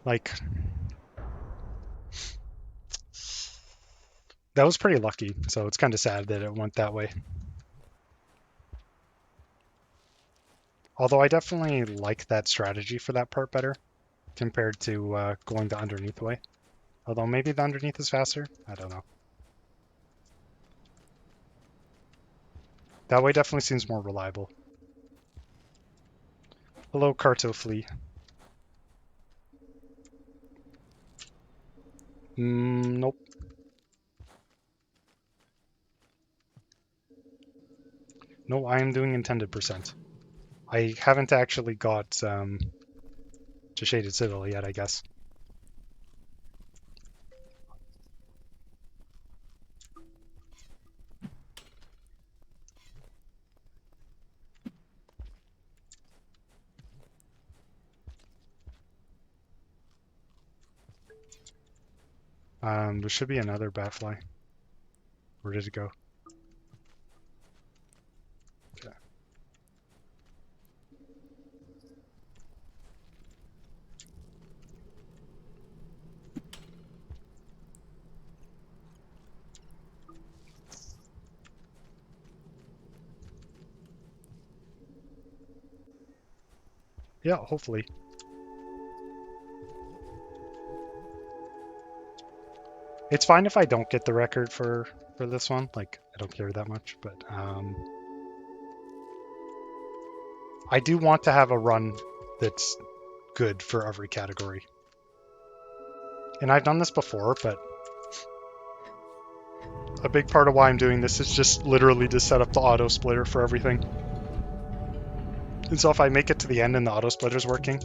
Like, that was pretty lucky, so it's kind of sad that it went that way. Although I definitely like that strategy for that part better compared to going the underneath way. Although maybe the underneath is faster. I don't know. That way definitely seems more reliable. Hello, Carto Flea. Nope. No, I am doing intended percent. I haven't actually got to Shaded Citadel yet, I guess. There should be another batfly. Where did it go? Okay. Yeah, hopefully. It's fine if I don't get the record for this one. Like, I don't care that much, but I do want to have a run that's good for every category. And I've done this before, but a big part of why I'm doing this is just literally to set up the auto splitter for everything. And so if I make it to the end and the auto splitter's working,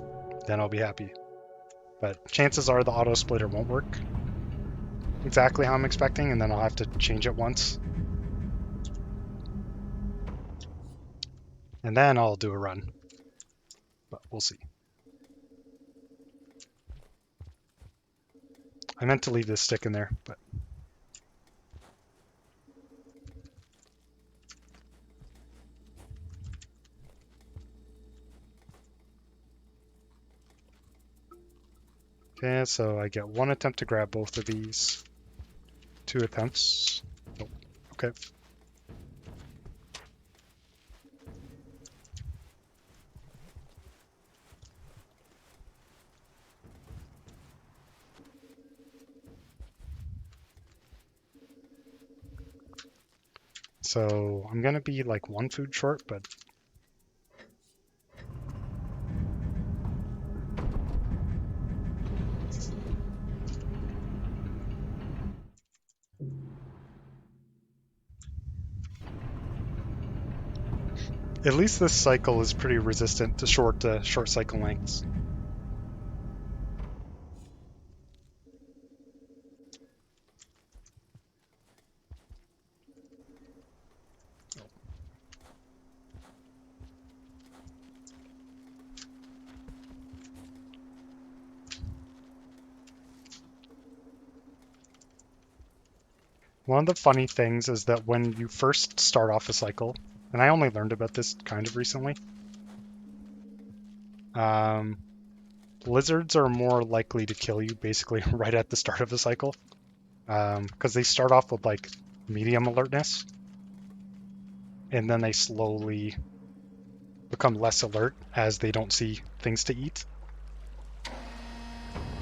then I'll be happy. But chances are the auto splitter won't work exactly how I'm expecting, and then I'll have to change it once. And then I'll do a run. But we'll see. I meant to leave this stick in there, but okay, so I get one attempt to grab both of these. 2 attempts. Nope. Okay. So I'm gonna be like 1 food short, but at least this cycle is pretty resistant to short cycle lengths. One of the funny things is that when you first start off a cycle, and I only learned about this kind of recently, lizards are more likely to kill you basically right at the start of the cycle, because they start off with like medium alertness, and then they slowly become less alert as they don't see things to eat.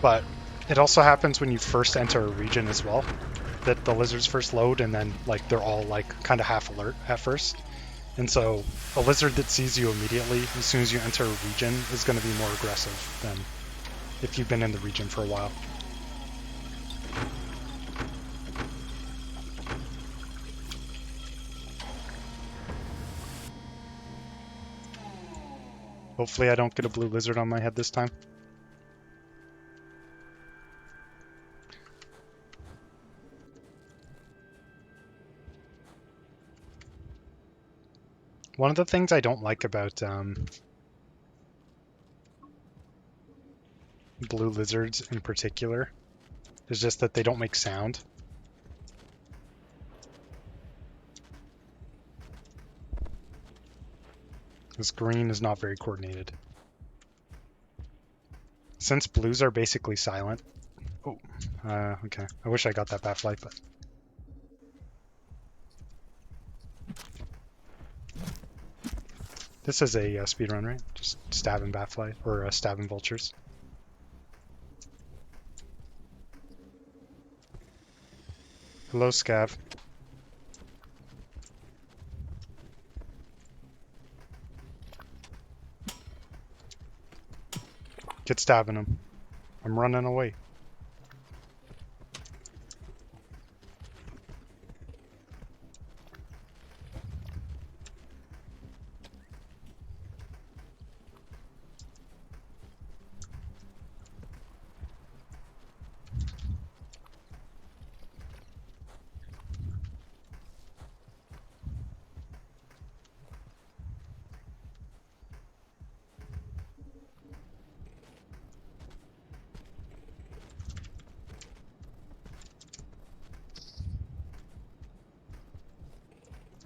But it also happens when you first enter a region as well, that the lizards first load and then like they're all like kind of half alert at first. And so a lizard that sees you immediately as soon as you enter a region is going to be more aggressive than if you've been in the region for a while. Hopefully I don't get a blue lizard on my head this time. One of the things I don't like about blue lizards in particular is just that they don't make sound. This green is not very coordinated. Since blues are basically silent. Oh, okay. I wish I got that bat flight, but. This is a speed run, right? Just stabbing bat fly or stabbing vultures. Hello, Scav. Get stabbing him. I'm running away.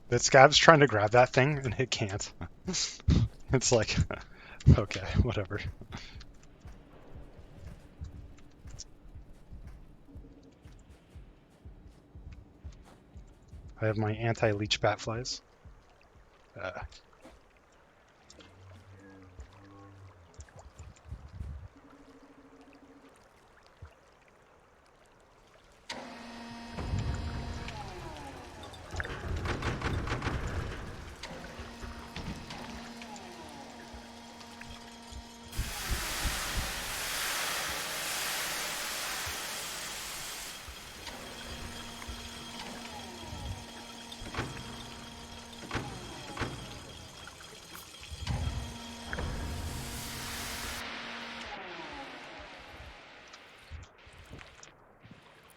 That Scav's trying to grab that thing and it can't. It's like, okay, whatever. I have my anti-leech bat flies.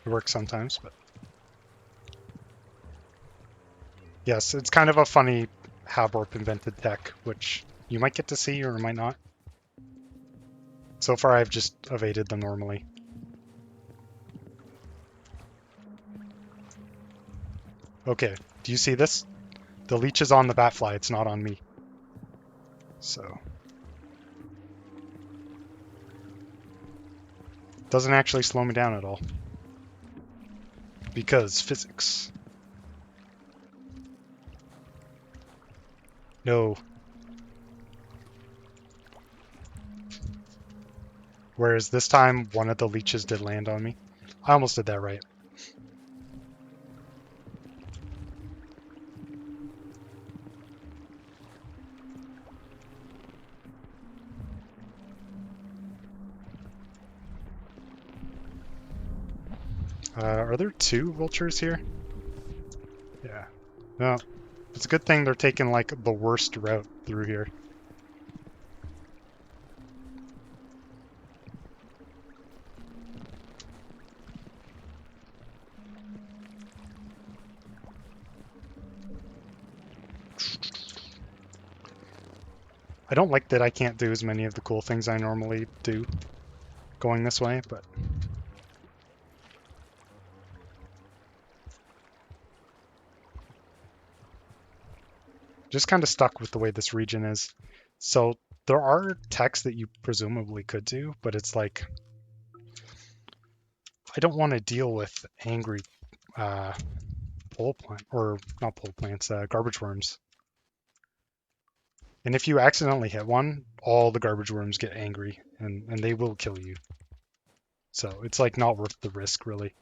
It works sometimes, but yes, it's kind of a funny Haborp invented tech, which you might get to see or might not. So far, I've just evaded them normally. Okay, do you see this? The leech is on the batfly, it's not on me. So. Doesn't actually slow me down at all. Because physics. No. Whereas this time, one of the leeches did land on me. I almost did that right. Are there two vultures here? Yeah. No. It's a good thing they're taking, like, the worst route through here. I don't like that I can't do as many of the cool things I normally do going this way, but... just kind of stuck with the way this region is. So there are techs that you presumably could do, but it's like... I don't want to deal with angry pole plant, or not pole plants, garbage worms. And if you accidentally hit one, all the garbage worms get angry, and they will kill you. So it's like not worth the risk, really.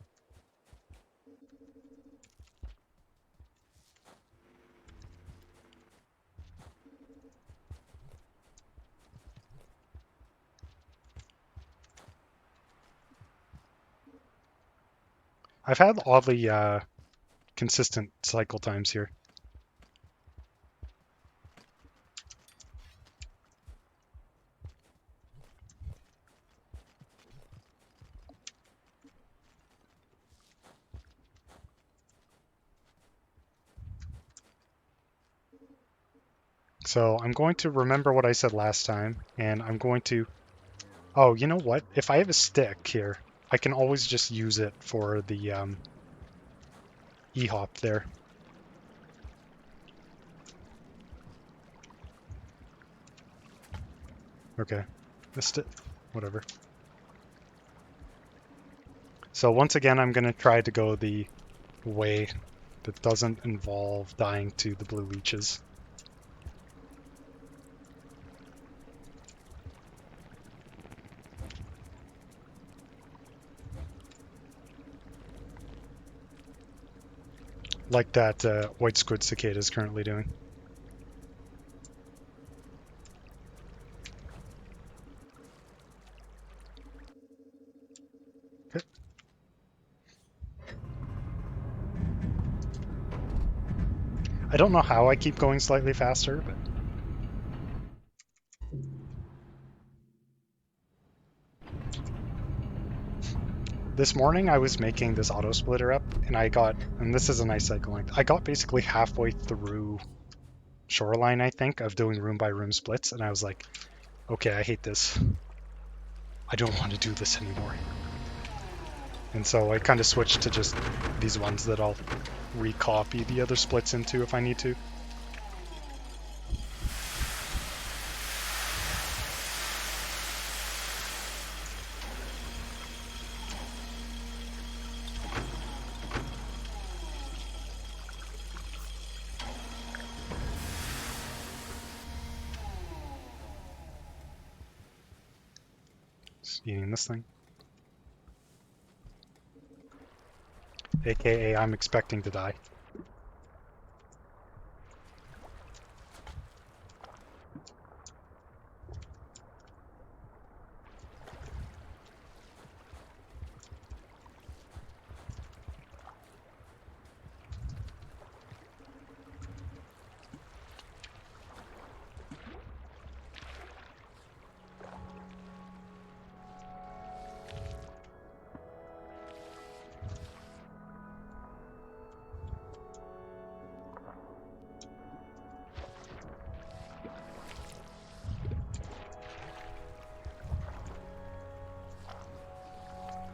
I've had oddly consistent cycle times here. So I'm going to remember what I said last time, and I'm going to... oh, you know what? If I have a stick here, I can always just use it for the E-hop there. Okay. Missed it. Whatever. So once again, I'm going to try to go the way that doesn't involve dying to the blue leeches. Like that white squid cicada is currently doing. Okay. I don't know how I keep going slightly faster, but this morning I was making this auto splitter up and this is a nice cycle length, I got basically halfway through shoreline, I think, of doing room by room splits, and I was like, okay, I hate this. I don't want to do this anymore. And so I kind of switched to just these ones that I'll recopy the other splits into if I need to. Just eating this thing. AKA I'm expecting to die.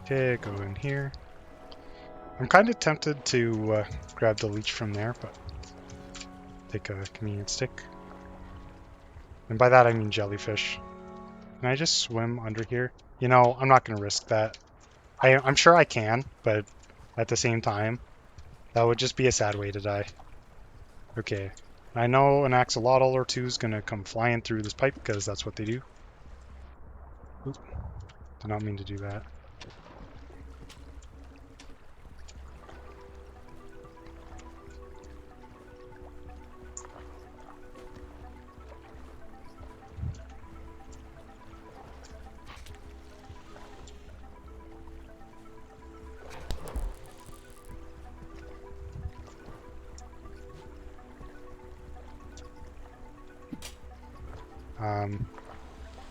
Okay, go in here. I'm kind of tempted to grab the leech from there, but take a convenient stick. And by that I mean jellyfish. Can I just swim under here? You know, I'm not going to risk that. I'm sure I can, but at the same time, that would just be a sad way to die. Okay. I know an axolotl or two is going to come flying through this pipe because that's what they do. Oop. Did not mean to do that.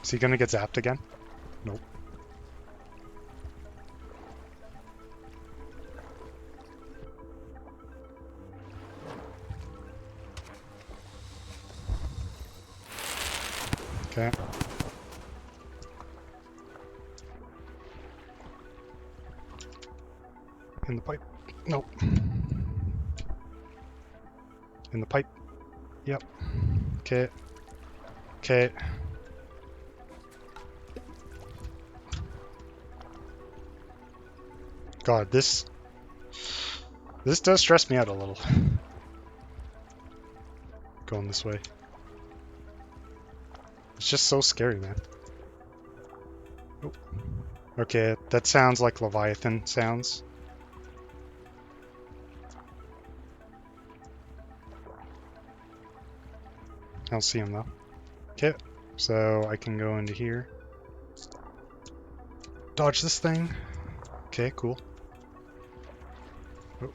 Is he going to get zapped again? Nope. Okay. In the pipe. Nope. In the pipe. Yep. Okay. Okay. God, this does stress me out a little. Going this way. It's just so scary, man. Oh. Okay, that sounds like Leviathan sounds. I don't see him though. Okay, so I can go into here. Dodge this thing. Okay, cool. Oh.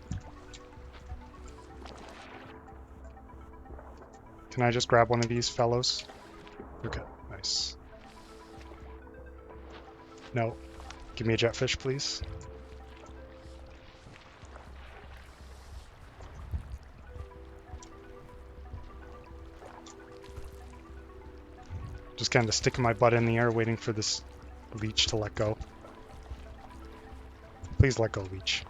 Can I just grab one of these fellows? Okay, nice. No. Give me a jetfish, please. Just kind of sticking my butt in the air, waiting for this leech to let go. Please let go, leech.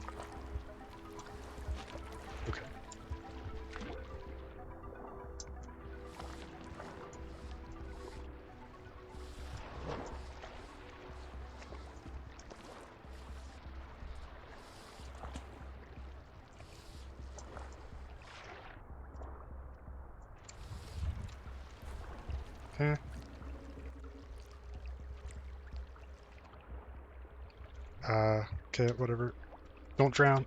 Okay. Okay. Okay, whatever. Don't drown.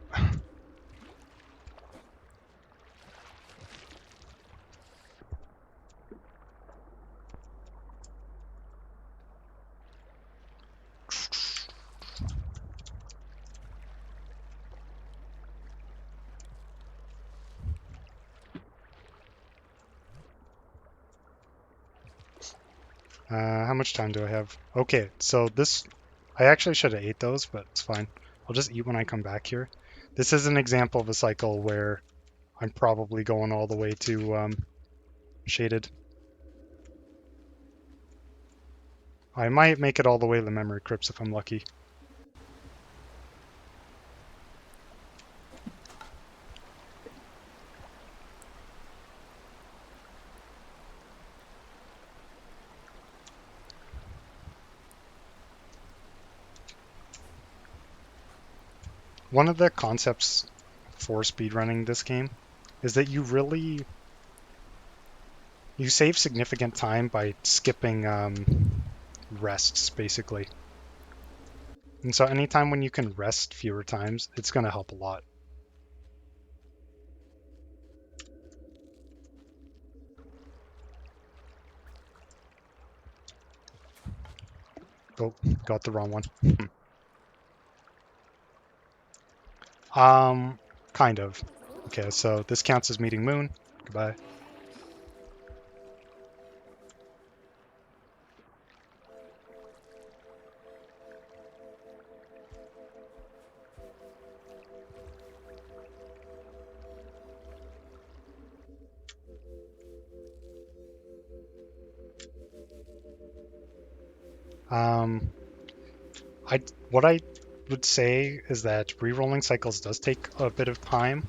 How much time do I have? Okay, so this, I actually should have ate those, but it's fine. I'll just eat when I come back here. This is an example of a cycle where I'm probably going all the way to Shaded. I might make it all the way to the memory crypts if I'm lucky. One of the concepts for speedrunning this game is that you save significant time by skipping rests, basically. And so anytime when you can rest fewer times, it's going to help a lot. Oh, got the wrong one. Kind of. Okay, so this counts as meeting Moon. Goodbye. What I would say is that re-rolling cycles does take a bit of time.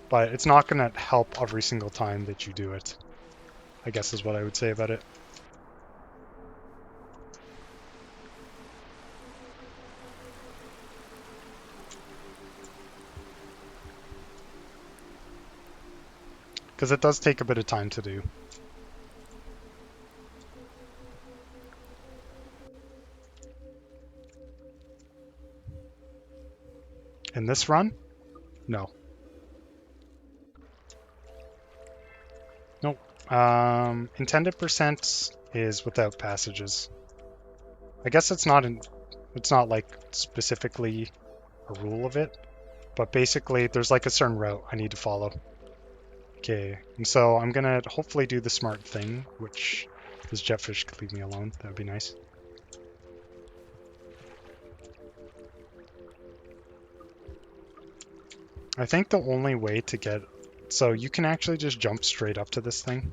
But it's not going to help every single time that you do it, I guess is what I would say about it. Because it does take a bit of time to do. In this run? No. Nope. Intended percent is without passages. I guess it's not like specifically a rule of it, but basically there's like a certain route I need to follow. Okay, and so I'm gonna hopefully do the smart thing, which this jetfish could leave me alone. That would be nice. I think the only way to get... So you can actually just jump straight up to this thing,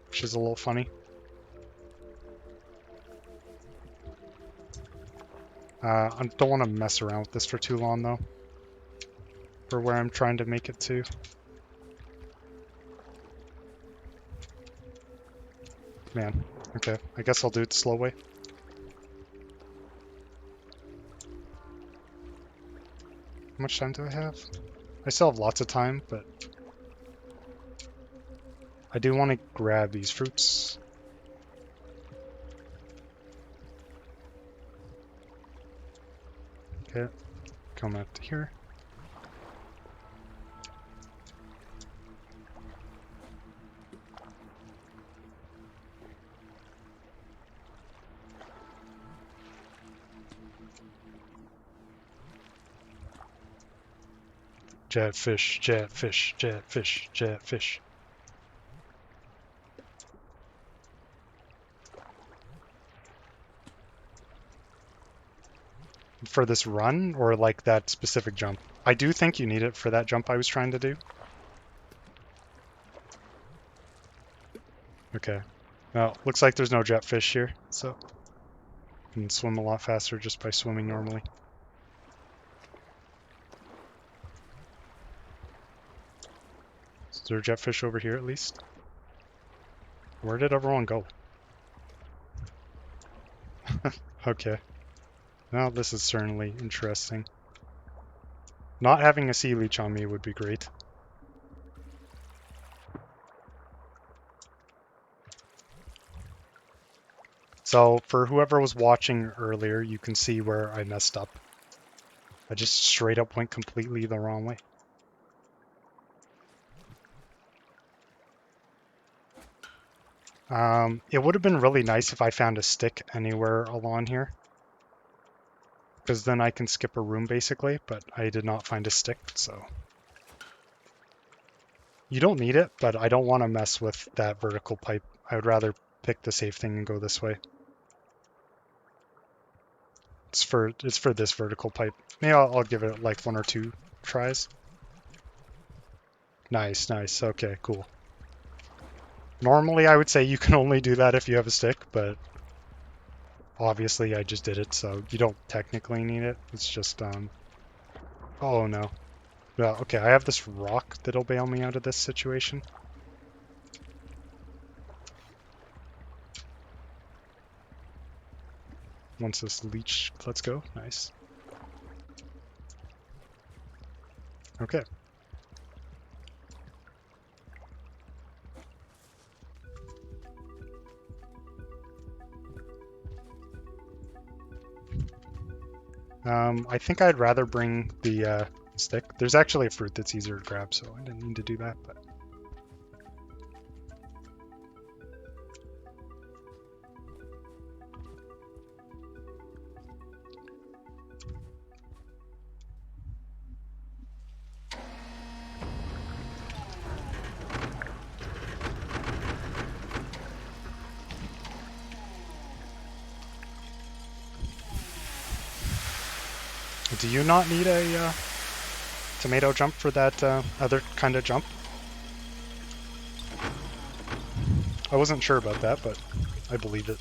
which is a little funny. I don't want to mess around with this for too long, though, for where I'm trying to make it to. Man, okay, I guess I'll do it the slow way. How much time do I have? I still have lots of time, but I do want to grab these fruits. Okay, come up to here. Jetfish, jetfish, jetfish, jetfish. For this run, or like that specific jump? I do think you need it for that jump I was trying to do. Okay. Well, looks like there's no jetfish here, so I can swim a lot faster just by swimming normally. Is there a jetfish over here at least? Where did everyone go? Okay. Now this is certainly interesting. Not having a sea leech on me would be great. So for whoever was watching earlier, you can see where I messed up. I just straight up went completely the wrong way. It would have been really nice if I found a stick anywhere along here, because then I can skip a room basically, but I did not find a stick, so. You don't need it, but I don't want to mess with that vertical pipe. I would rather pick the safe thing and go this way. It's for this vertical pipe. Maybe I'll give it like 1 or 2 tries. Nice, nice. Okay, cool. Normally I would say you can only do that if you have a stick, but obviously I just did it, so you don't technically need it. It's just, oh no. Well, okay, I have this rock that'll bail me out of this situation. Once this leech lets go, nice. Okay. I think I'd rather bring the stick. There's actually a fruit that's easier to grab, so I didn't need to do that, but. Do you not need a tomato jump for that other kind of jump? I wasn't sure about that, but I believe it.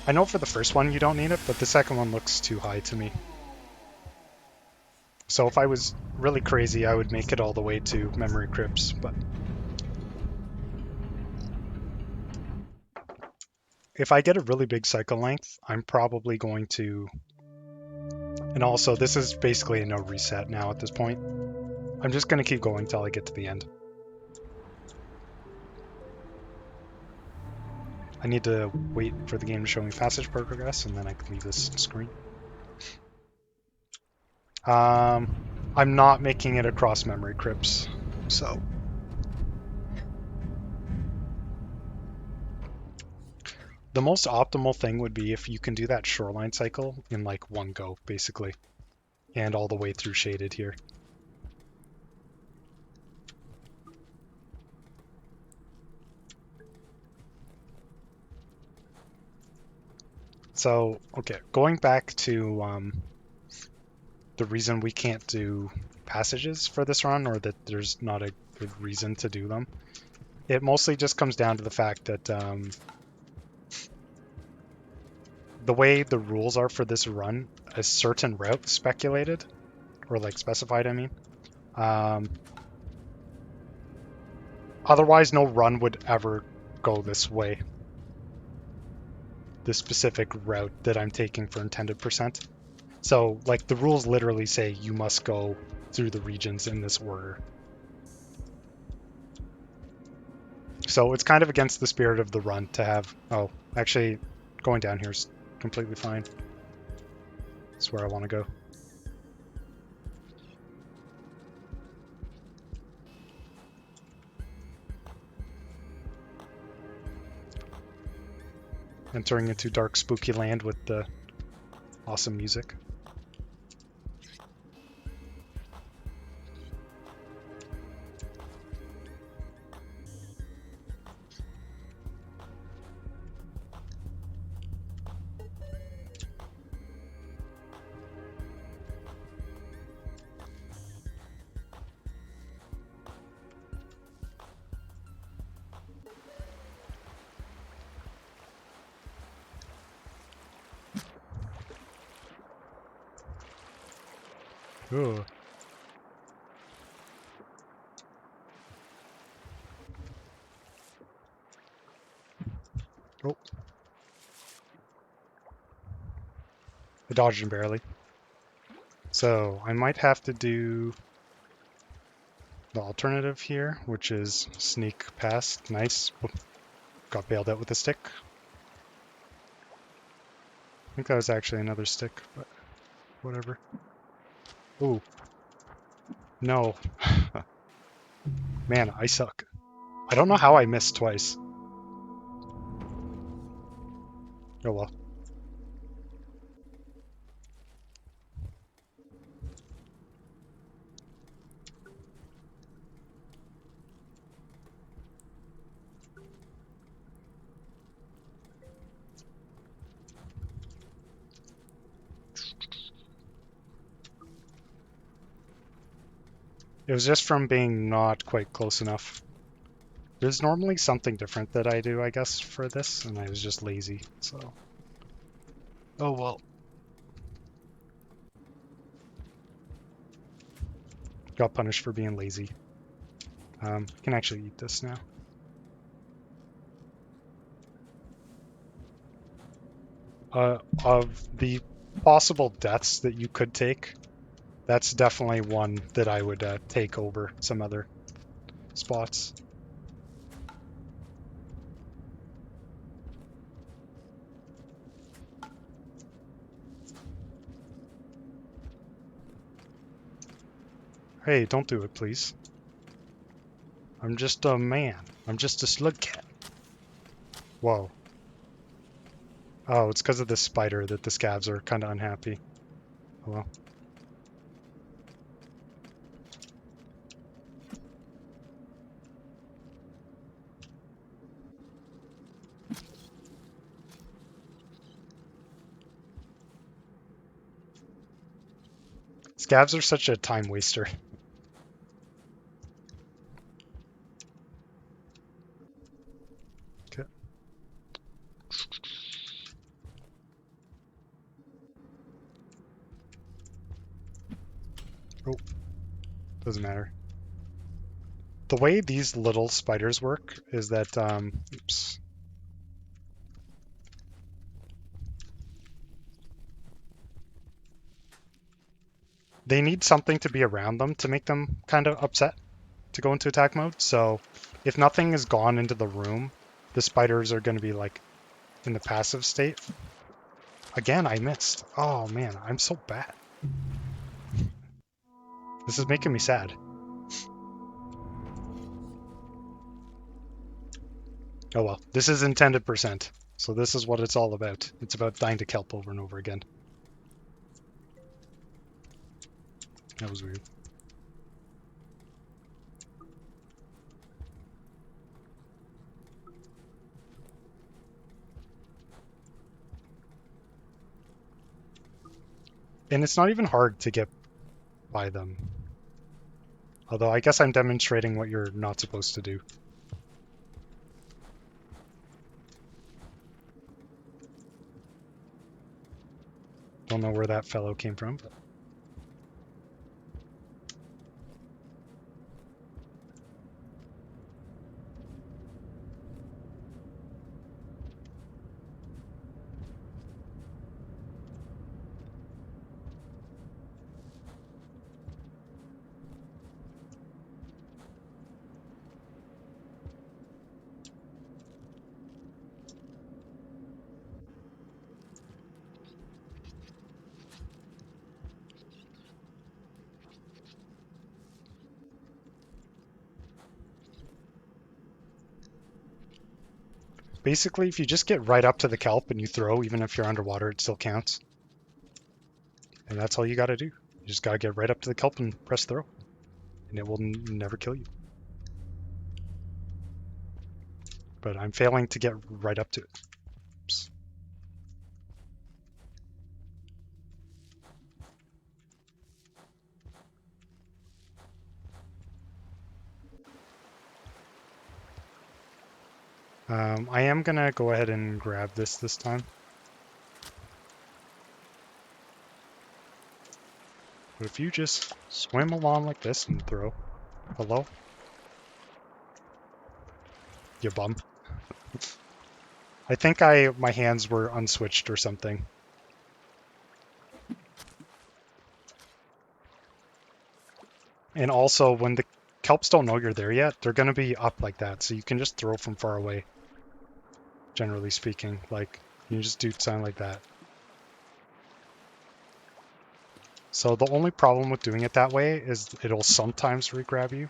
I know for the first one you don't need it, but the second one looks too high to me. So if I was really crazy, I would make it all the way to memory crypts, but if I get a really big cycle length, I'm probably going to. And also, this is basically a no reset now at this point. I'm just going to keep going till I get to the end. I need to wait for the game to show me passage progress, and then I can leave this screen. I'm not making it across memory crypts, so. The most optimal thing would be if you can do that shoreline cycle in like one go, basically. And all the way through Shaded here. So, okay, going back to the reason we can't do passages for this run, or that there's not a good reason to do them, it mostly just comes down to the fact that the way the rules are for this run, a certain route speculated, or like specified, I mean. Otherwise, no run would ever go this way. The specific route that I'm taking for intended percent. So, like, the rules literally say you must go through the regions in this order. So it's kind of against the spirit of the run to have... Oh, actually, going down here is completely fine. That's where I want to go. Entering into dark, spooky land with the awesome music. Ooh. Oh. I dodged him barely. So I might have to do the alternative here, which is sneak past. Nice. Got bailed out with a stick. I think that was actually another stick, but whatever. Ooh. No. Man, I suck. I don't know how I missed twice. Oh well. It was just from being not quite close enough. There's normally something different that I do, I guess, for this, and I was just lazy, so. Oh well. Got punished for being lazy. I can actually eat this now. Of the possible deaths that you could take, that's definitely one that I would take over some other spots. Hey, don't do it, please. I'm just a man. I'm just a slug cat. Whoa. Oh, it's because of this spider that the scavs are kind of unhappy. Oh, well. Scavs are such a time waster. Okay. Oh, doesn't matter. The way these little spiders work is that, oops. They need something to be around them to make them kind of upset to go into attack mode. So if nothing is gone into the room, the spiders are going to be like in the passive state. Again, I missed. Oh man, I'm so bad. This is making me sad. Oh well, this is intended percent. So this is what it's all about. It's about dying to kelp over and over again. That was weird. And it's not even hard to get by them. Although I guess I'm demonstrating what you're not supposed to do. Don't know where that fellow came from, but basically if you just get right up to the kelp and you throw, even if you're underwater, it still counts. And that's all you gotta do. You just gotta get right up to the kelp and press throw. And it will never kill you. But I'm failing to get right up to it. Oops. I am gonna go ahead and grab this time. But if you just swim along like this and throw. Hello? You bum. I think my hands were unswitched or something. And also, when the kelps don't know you're there yet, they're going to be up like that, so you can just throw from far away, generally speaking. Like, you just do something like that. So the only problem with doing it that way is it'll sometimes re-grab you,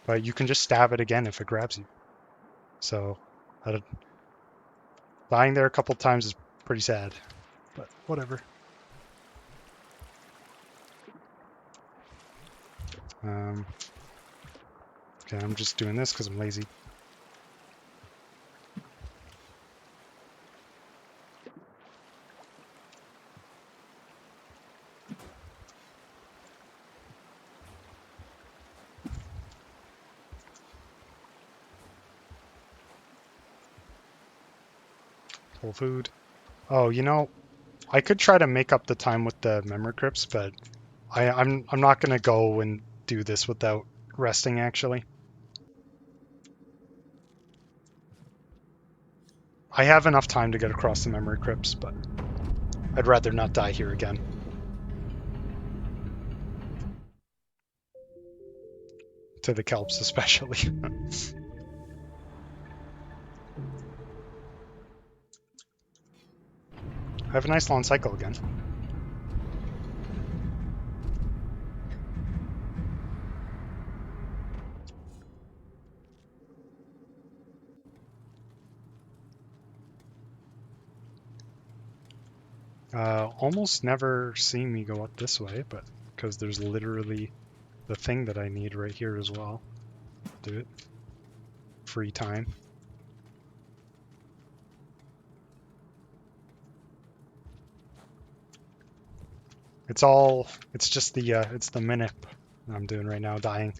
but you can just stab it again if it grabs you. So dying there a couple times is pretty sad, but whatever. Okay, I'm just doing this because I'm lazy. Whole food. Oh, you know, I could try to make up the time with the memory crypts, but I'm not gonna go and do this without resting actually. I have enough time to get across the memory crypts, but I'd rather not die here again. To the kelps especially. I have a nice long cycle again. Almost never see me go up this way, but because there's literally the thing that I need right here as well. Do it. Free time. It's just it's the minute I'm doing right now, dying.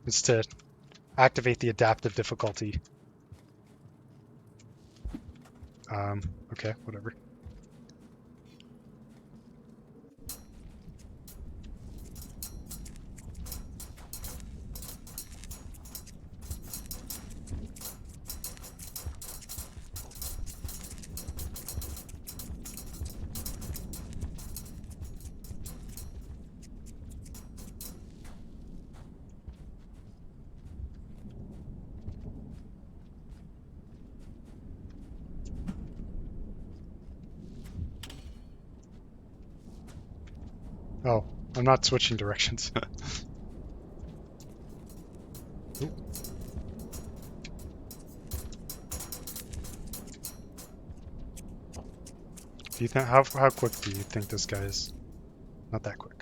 It's to activate the adaptive difficulty. Okay, whatever. Oh, I'm not switching directions. Do you think how quick do you think this guy is? Not that quick.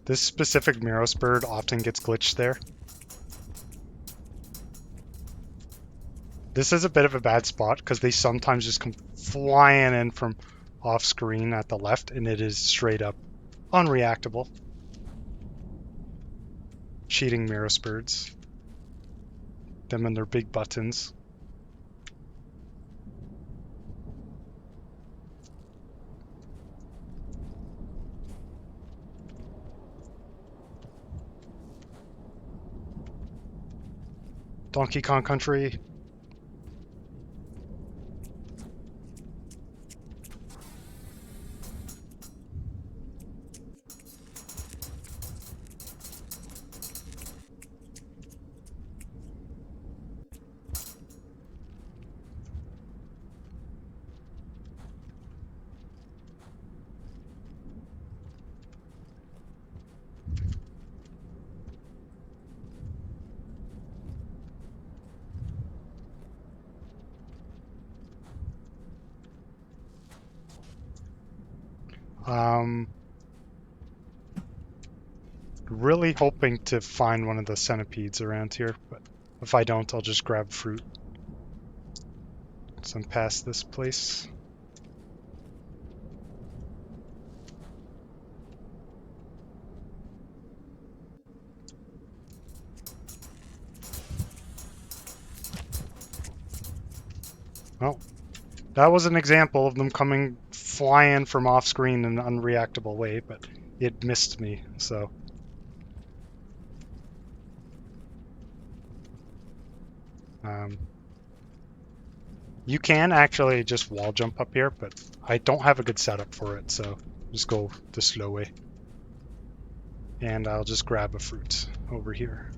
This specific Miros bird often gets glitched there. This is a bit of a bad spot because they sometimes just come flying in from off screen at the left and it is straight up unreactable. Cheating Miros birds. Them and their big buttons. Donkey Kong Country. Really hoping to find one of the centipedes around here, but if I don't, I'll just grab fruit. So I'm past this place. Well, that was an example of them coming flying from off screen in an unreactable way, but it missed me, so. You can actually just wall jump up here, but I don't have a good setup for it, so just go the slow way. And I'll just grab a fruit over here.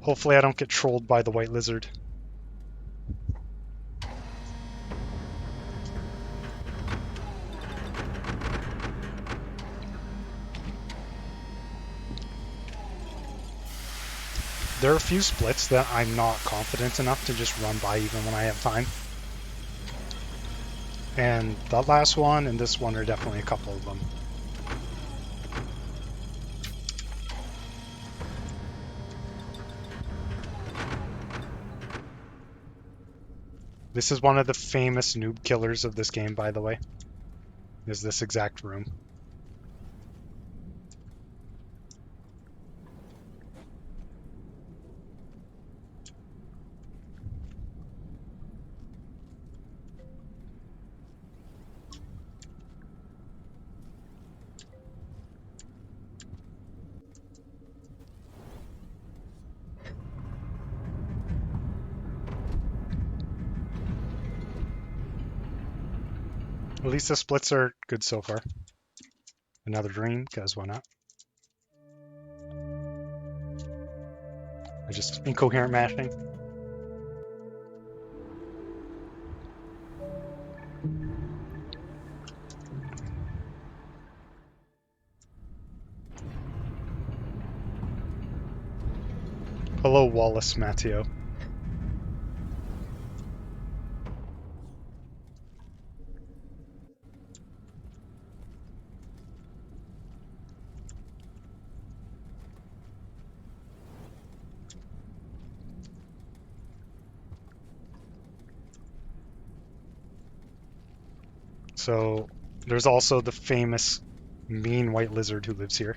Hopefully I don't get trolled by the white lizard. There are a few splits that I'm not confident enough to just run by even when I have time. And that last one and this one are definitely a couple of them. This is one of the famous noob killers of this game, by the way, is this exact room. At least the splits are good so far. Another dream, because why not? I just incoherent mashing. Hello, Wallace Matteo. So there's also the famous mean white lizard who lives here.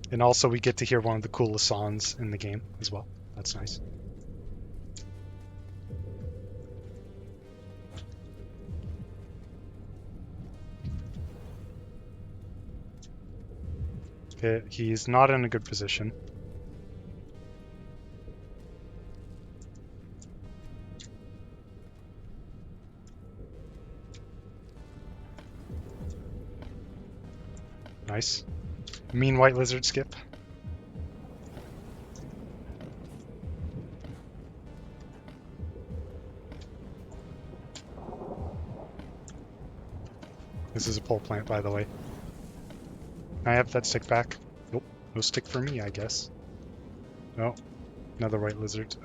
And also we get to hear one of the coolest songs in the game as well. That's nice. Okay, he's not in a good position. Nice. Mean white lizard skip. This is a pole plant, by the way. Can I have that stick back? Nope. No stick for me, I guess. No. Another white lizard.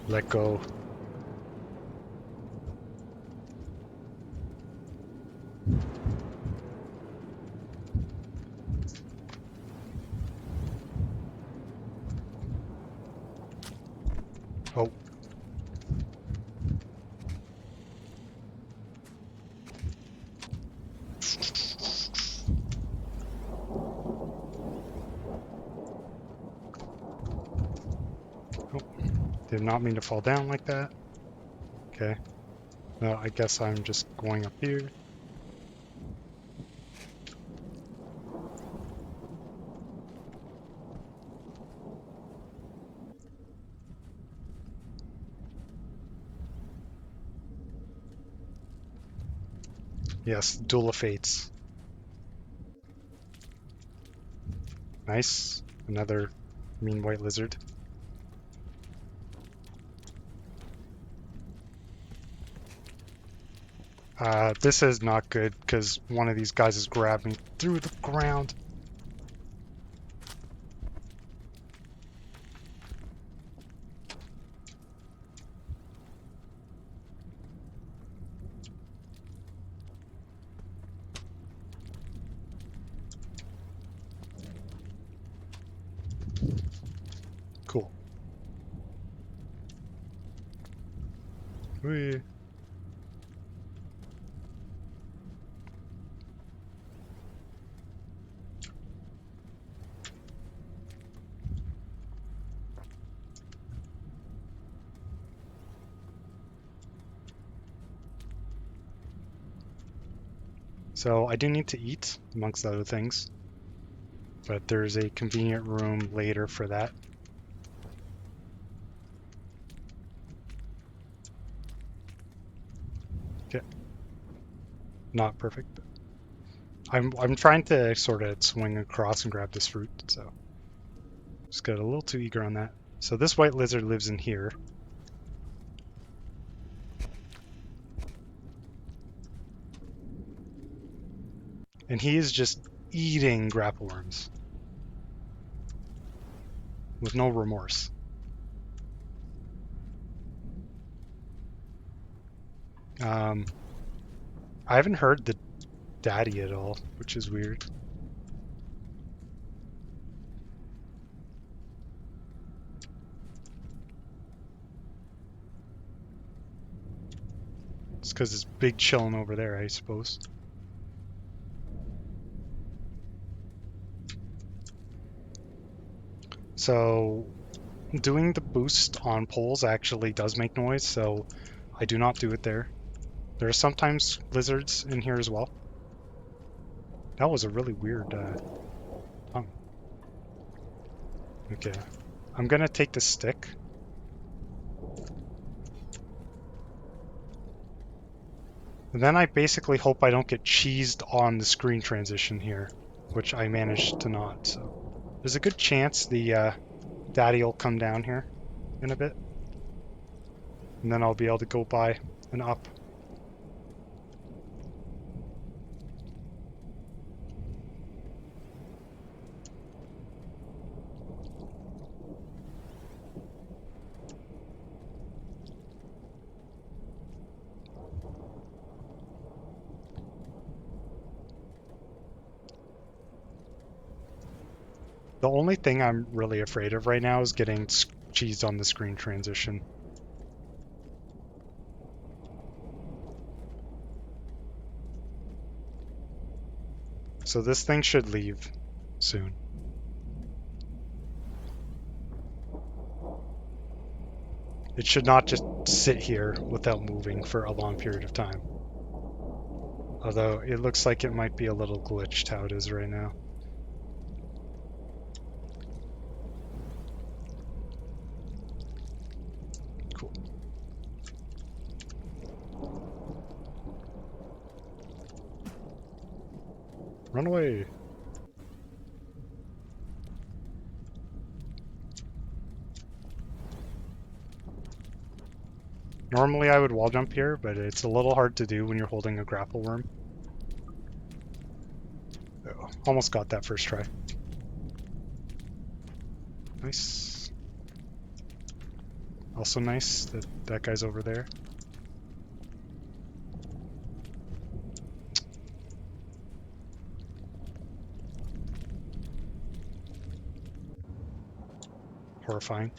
Let go. Oh. Did not mean to fall down like that. Okay. No, I guess I'm just going up here. Yes, Duel of Fates. Nice. Another mean white lizard. This is not good because one of these guys is grabbing through the ground. Cool. Whee. So I do need to eat, amongst other things, but there's a convenient room later for that. Okay. Not perfect. I'm trying to sort of swing across and grab this fruit, so just got a little too eager on that. So this white lizard lives in here. And he is just eating grapple worms with no remorse. I haven't heard the daddy at all, which is weird. It's because it's big chilling over there, I suppose. So doing the boost on poles actually does make noise, so I do not do it there. There are sometimes lizards in here as well. That was a really weird tongue. Okay, I'm gonna take the stick. And then I basically hope I don't get cheesed on the screen transition here, which I managed to not. So there's a good chance the daddy will come down here in a bit. And then I'll be able to go by and up. The only thing I'm really afraid of right now is getting cheesed on the screen transition. So this thing should leave soon. It should not just sit here without moving for a long period of time. Although it looks like it might be a little glitched how it is right now. Cool. Run away. Normally I would wall jump here, but it's a little hard to do when you're holding a grapple worm. Oh, almost got that first try. Nice. Also nice that that guy's over there. Horrifying.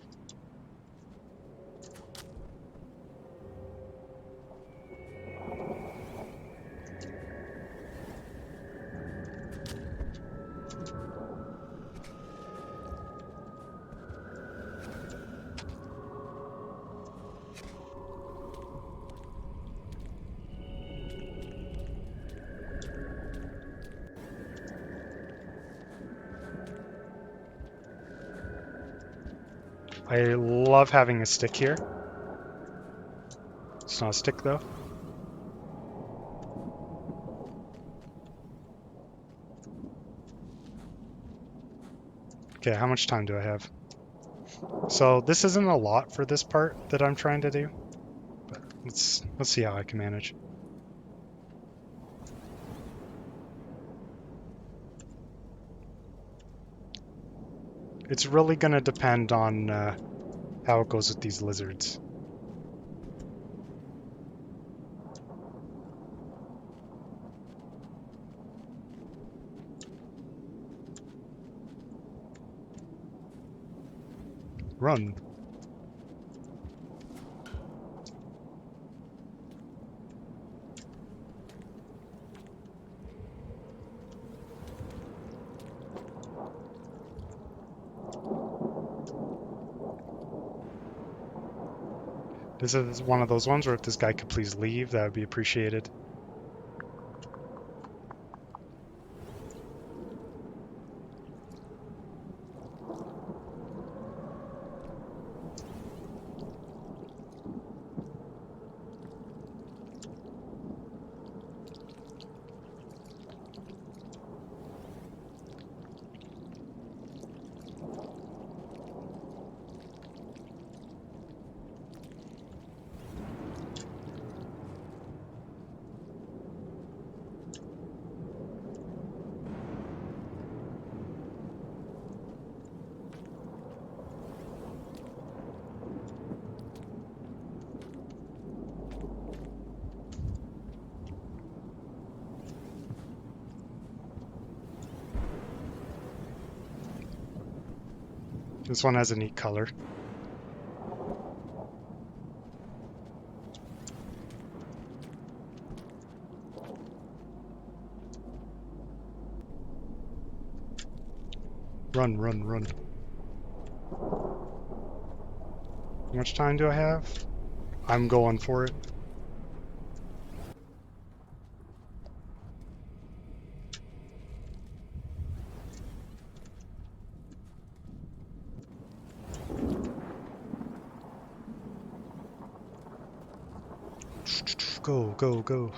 I love having a stick here. It's not a stick though. Okay, how much time do I have? So this isn't a lot for this part that I'm trying to do, but let's see how I can manage. It's really going to depend on how it goes with these lizards. Run. This is one of those ones where if this guy could please leave, that would be appreciated. This one has a neat color. Run, run, run. How much time do I have? I'm going for it. Go, go, go.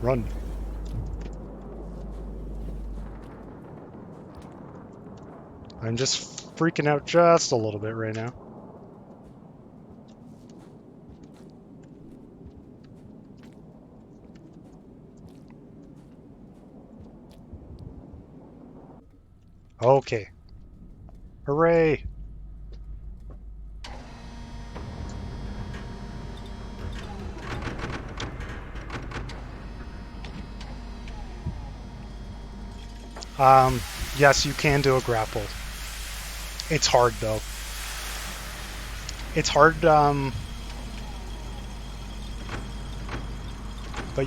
Run. I'm just freaking out just a little bit right now. Okay. Hooray! Yes, you can do a grapple. It's hard though. It's hard, but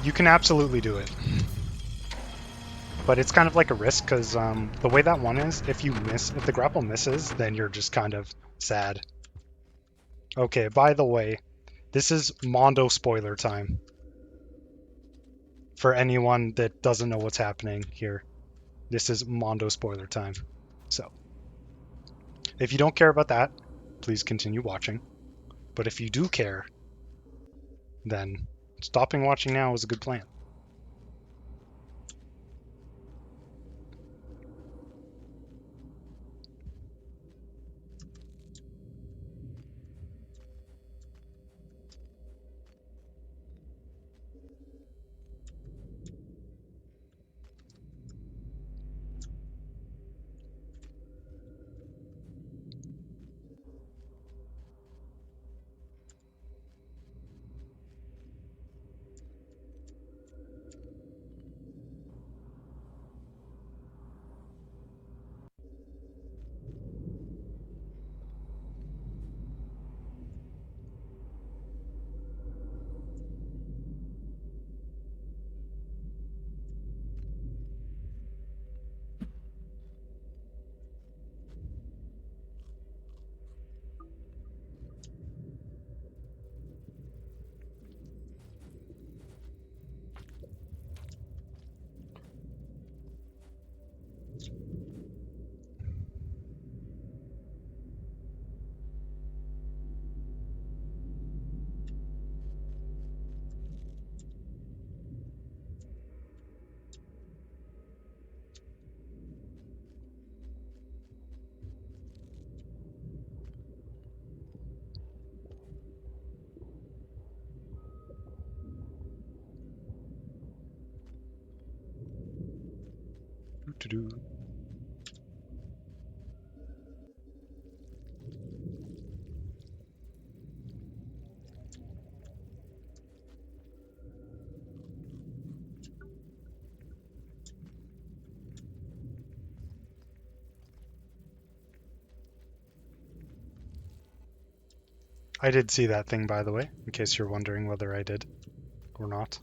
you can absolutely do it. But it's kind of like a risk because the way that one is, if the grapple misses, then you're just kind of sad. Okay, by the way, this is Mondo spoiler time. For anyone that doesn't know what's happening here, this is Mondo spoiler time. So, if you don't care about that, please continue watching. But if you do care, then stopping watching now is a good plan. I did see that thing, by the way, in case you're wondering whether I did or not.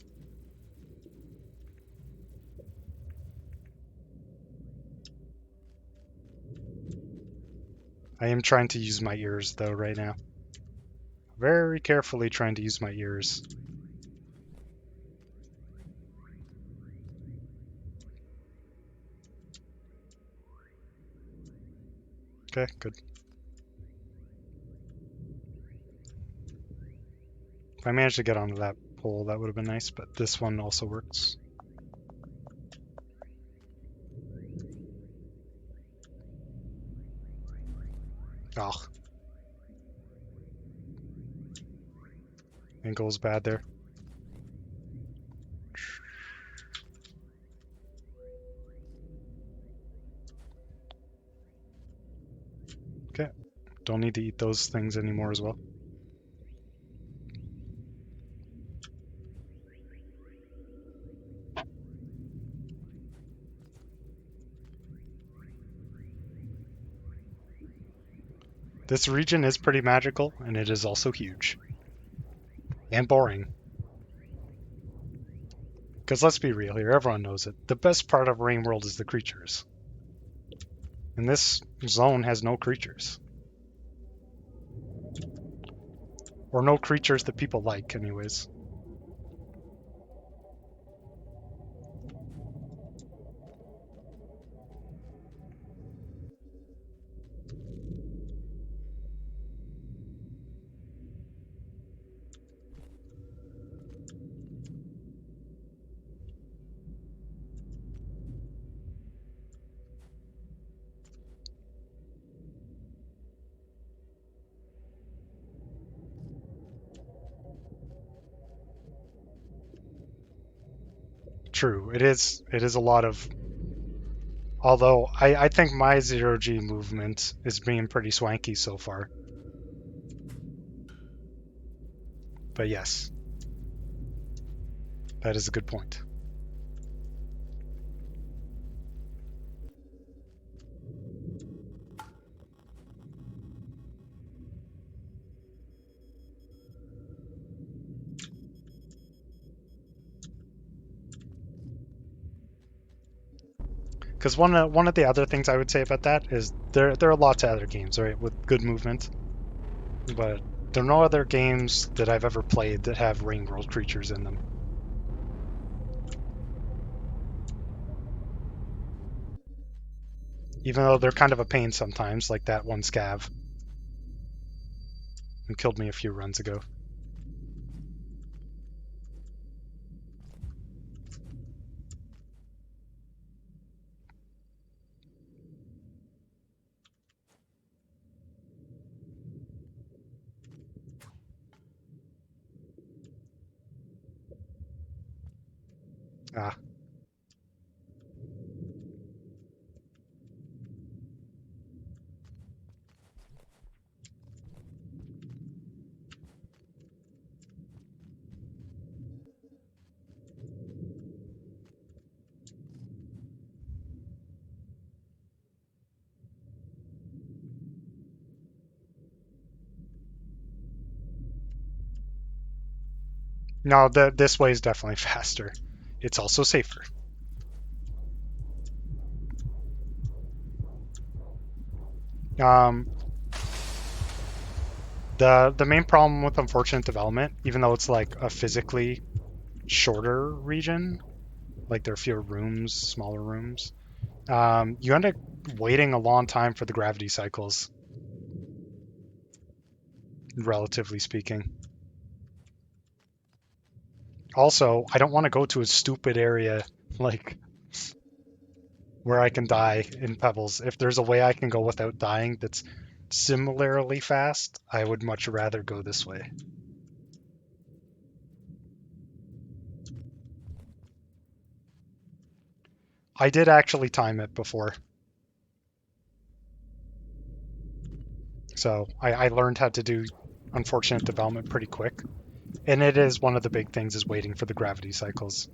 I am trying to use my ears, though, right now. Very carefully trying to use my ears. Okay, good. If I managed to get onto that pole, that would have been nice, but this one also works. Oh. Angle's bad there. Okay. Don't need to eat those things anymore as well. This region is pretty magical, and it is also huge. And boring. Because let's be real here, everyone knows it. The best part of Rain World is the creatures. And this zone has no creatures. Or no creatures that people like, anyways. True, it is a lot of... Although, I think my 0G movement is being pretty swanky so far. But yes. That is a good point. Because one of the other things I would say about that is there are lots of other games, right, with good movement, but there are no other games that I've ever played that have Rain World creatures in them. Even though they're kind of a pain sometimes, like that one scav who killed me a few runs ago. Ah. No, this way is definitely faster. It's also safer. The main problem with Unfortunate Development, even though it's like a physically shorter region, like there are fewer rooms, smaller rooms, you end up waiting a long time for the gravity cycles, relatively speaking. Also, I don't want to go to a stupid area like where I can die in Pebbles. If there's a way I can go without dying that's similarly fast, I would much rather go this way. I did actually time it before. So I learned how to do unfortunate development pretty quick. And it is one of the big things is waiting for the gravity cycles.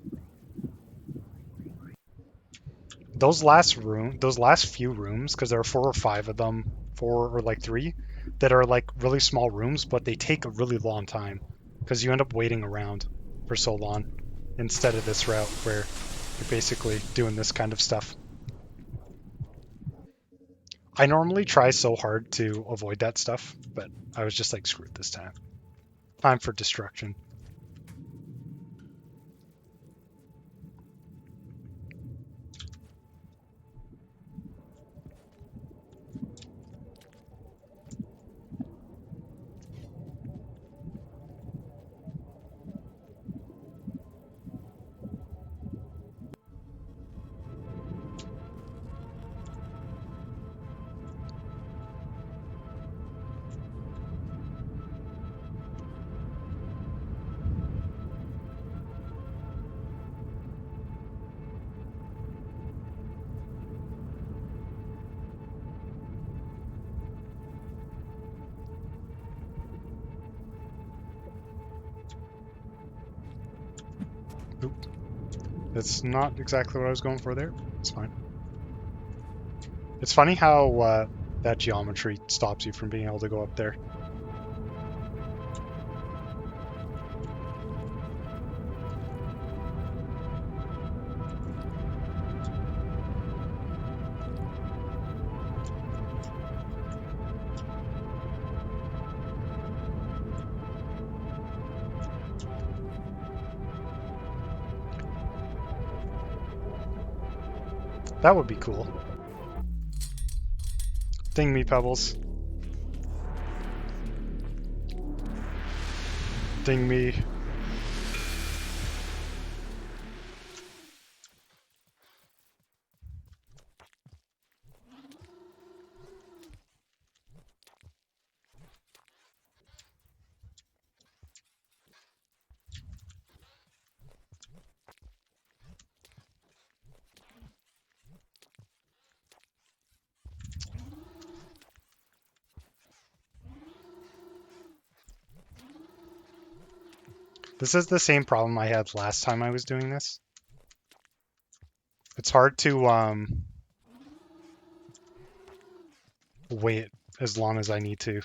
Those last few rooms, because there are 4 or 5 of them, 4 or like 3, that are like really small rooms, but they take a really long time because you end up waiting around for so long instead of this route where you're basically doing this kind of stuff. I normally try so hard to avoid that stuff, but I was just like, screw it this time. Time for destruction. Oop. That's not exactly what I was going for there. It's fine. It's funny how that geometry stops you from being able to go up there. That would be cool. Ding me, Pebbles. Ding me. This is the same problem I had last time I was doing this. It's hard to wait as long as I need to.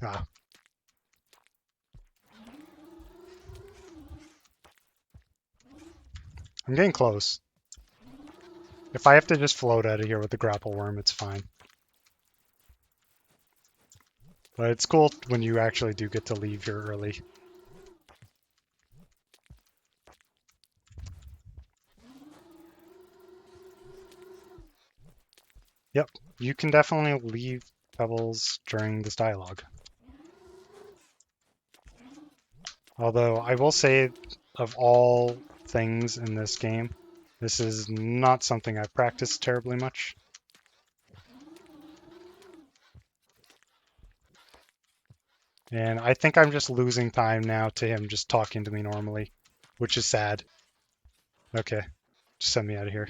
Ah. I'm getting close. If I have to just float out of here with the grapple worm, it's fine. But it's cool when you actually do get to leave here early. Yep, you can definitely leave Pebbles during this dialogue. Although I will say, of all things in this game, this is not something I've practiced terribly much. And I think I'm just losing time now to him just talking to me normally, which is sad. Okay, just send me out of here.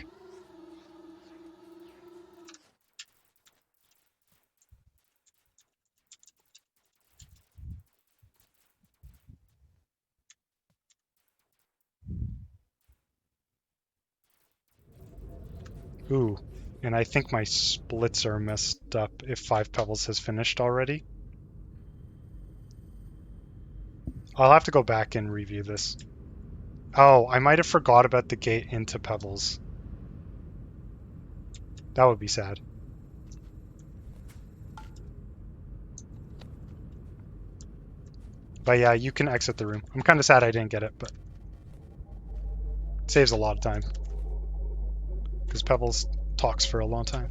Ooh, and I think my splits are messed up if 5 Pebbles has finished already. I'll have to go back and review this. Oh, I might have forgot about the gate into Pebbles. That would be sad. But yeah, you can exit the room. I'm kind of sad I didn't get it, but it saves a lot of time. Because Pebbles talks for a long time.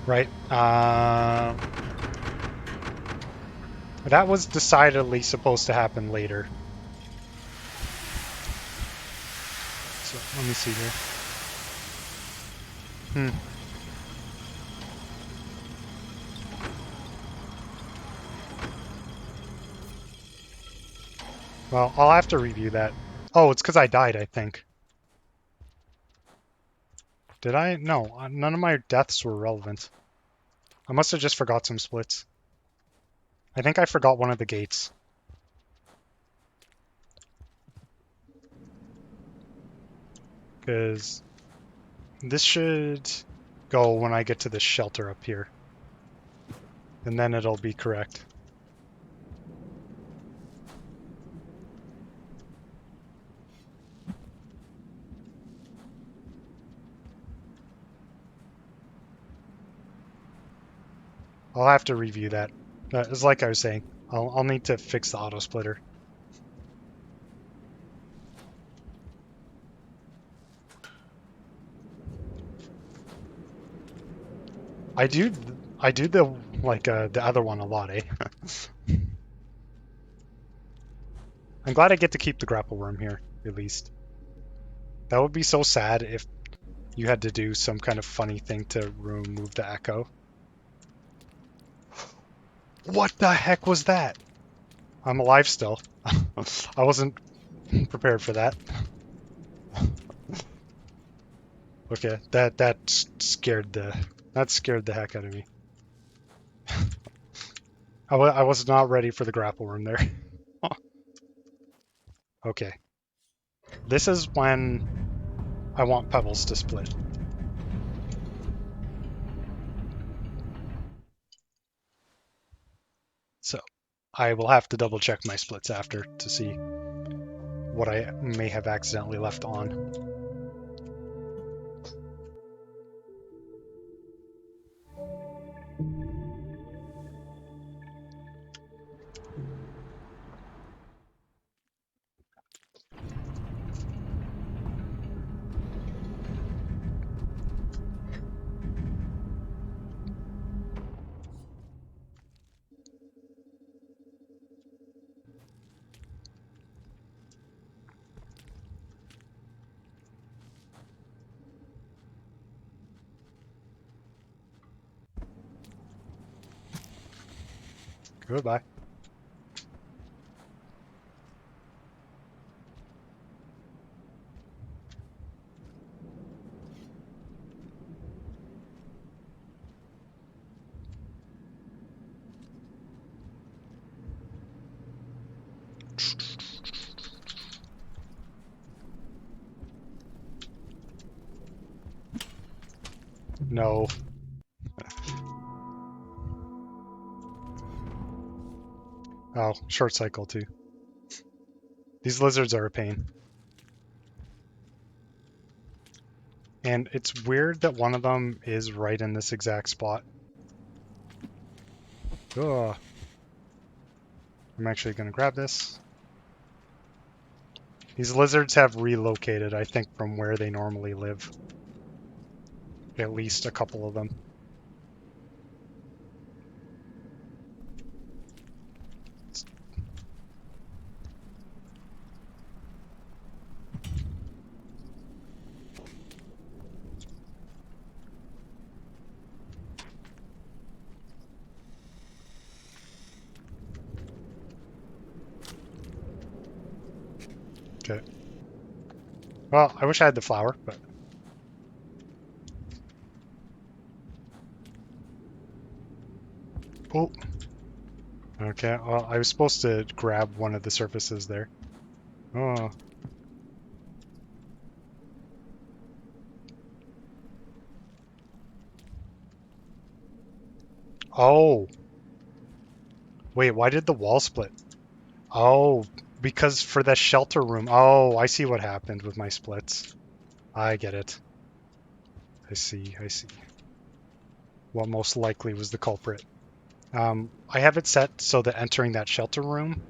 Right. That was decidedly supposed to happen later. So let me see here. Well, I'll have to review that. Oh, it's because I died, I think. Did I? No, none of my deaths were relevant. I must have just forgot some splits. I think I forgot one of the gates. Because this should go when I get to the shelter up here. And then it'll be correct. I'll have to review that. It's like I was saying, I'll need to fix the auto splitter. I do the the other one a lot, eh? I'm glad I get to keep the grapple worm here, at least. That would be so sad if you had to do some kind of funny thing to remove the echo. What the heck was that? I'm alive still. I wasn't prepared for that. Okay, that scared the heck out of me. I was not ready for the grapple worm there. Okay. This is when I want pebbles to split. So I will have to double check my splits after to see what I may have accidentally left on. Goodbye. No. Oh, short cycle too. These lizards are a pain. And it's weird that one of them is right in this exact spot. Ugh. I'm actually going to grab this. These lizards have relocated, I think, from where they normally live. At least a couple of them. Okay. Well, I wish I had the flower, but... Oh. Okay, well, I was supposed to grab one of the surfaces there. Oh. Oh. Wait, why did the wall split? Oh, because for the shelter room. Oh, I see what happened with my splits. I get it. I see. what most likely was the culprit. I have it set so that entering that shelter room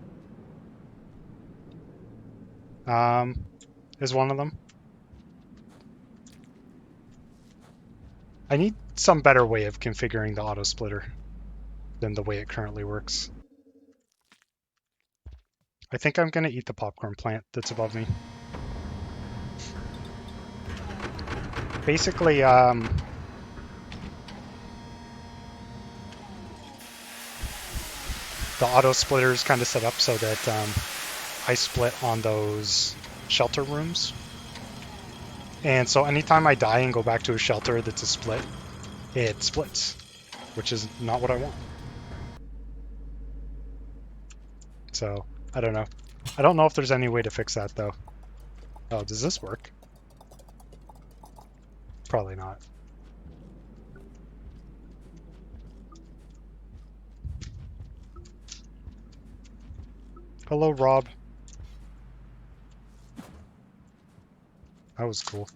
is one of them. I need some better way of configuring the auto splitter than the way it currently works. I think I'm going to eat the popcorn plant that's above me. Basically, the auto splitter is kind of set up so that I split on those shelter rooms. And so anytime I die and go back to a shelter that's a split, it splits, which is not what I want. So, I don't know. I don't know if there's any way to fix that, though. Oh, does this work? Probably not. Hello, Rob. That was cool.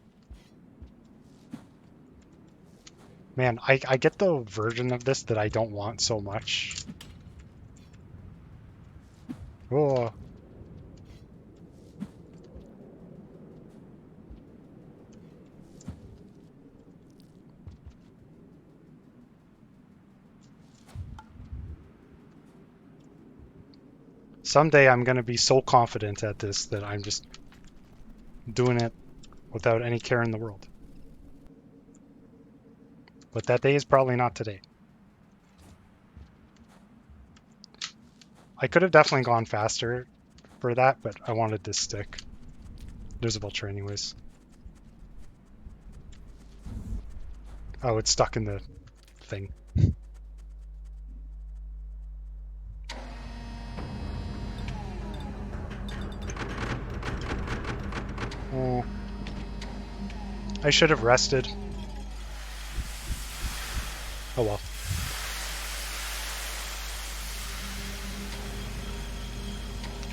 Man, I get the version of this that I don't want so much. Oh. Someday I'm going to be so confident at this that I'm just doing it without any care in the world. But that day is probably not today. I could have definitely gone faster for that, but I wanted this stick. There's a vulture anyways. Oh, it's stuck in the thing. Oh. I should have rested. Oh well.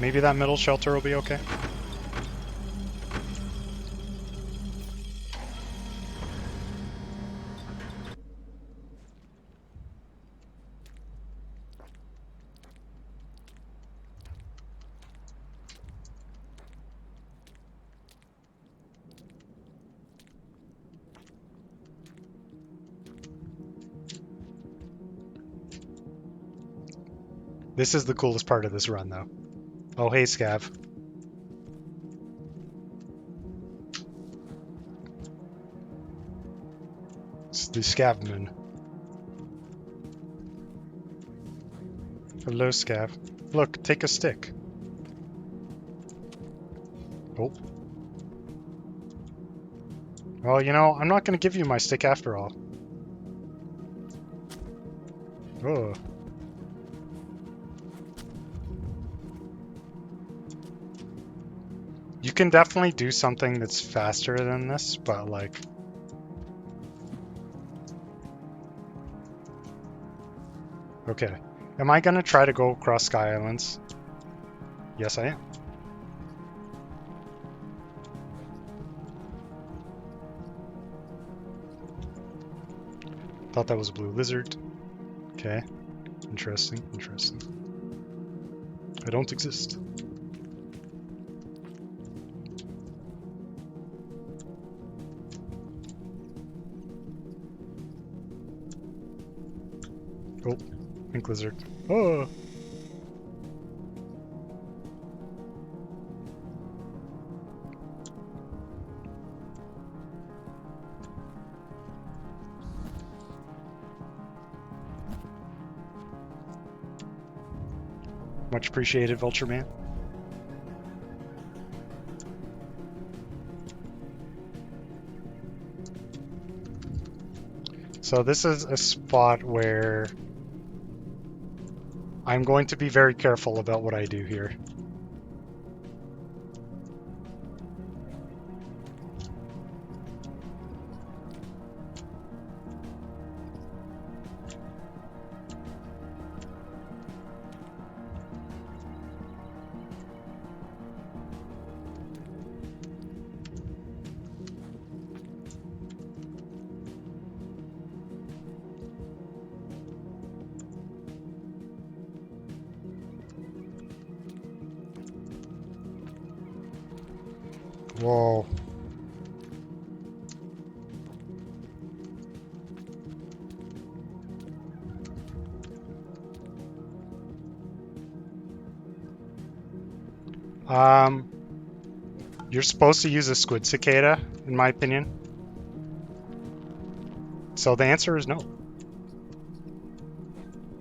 Maybe that middle shelter will be okay. This is the coolest part of this run, though. Oh, hey, Scav. It's the Scavman. Hello, Scav. Look, take a stick. Oh. Well, you know, I'm not going to give you my stick after all. Oh. You can definitely do something that's faster than this, but like... Okay. Am I gonna try to go across Sky Islands? Yes, I am. Thought that was a blue lizard. Okay. Interesting, interesting. I don't exist. Oh, pink lizard. Oh! Much appreciated, Vulture Man. So this is a spot where I'm going to be very careful about what I do here. Whoa. You're supposed to use a squid cicada, in my opinion. So the answer is no.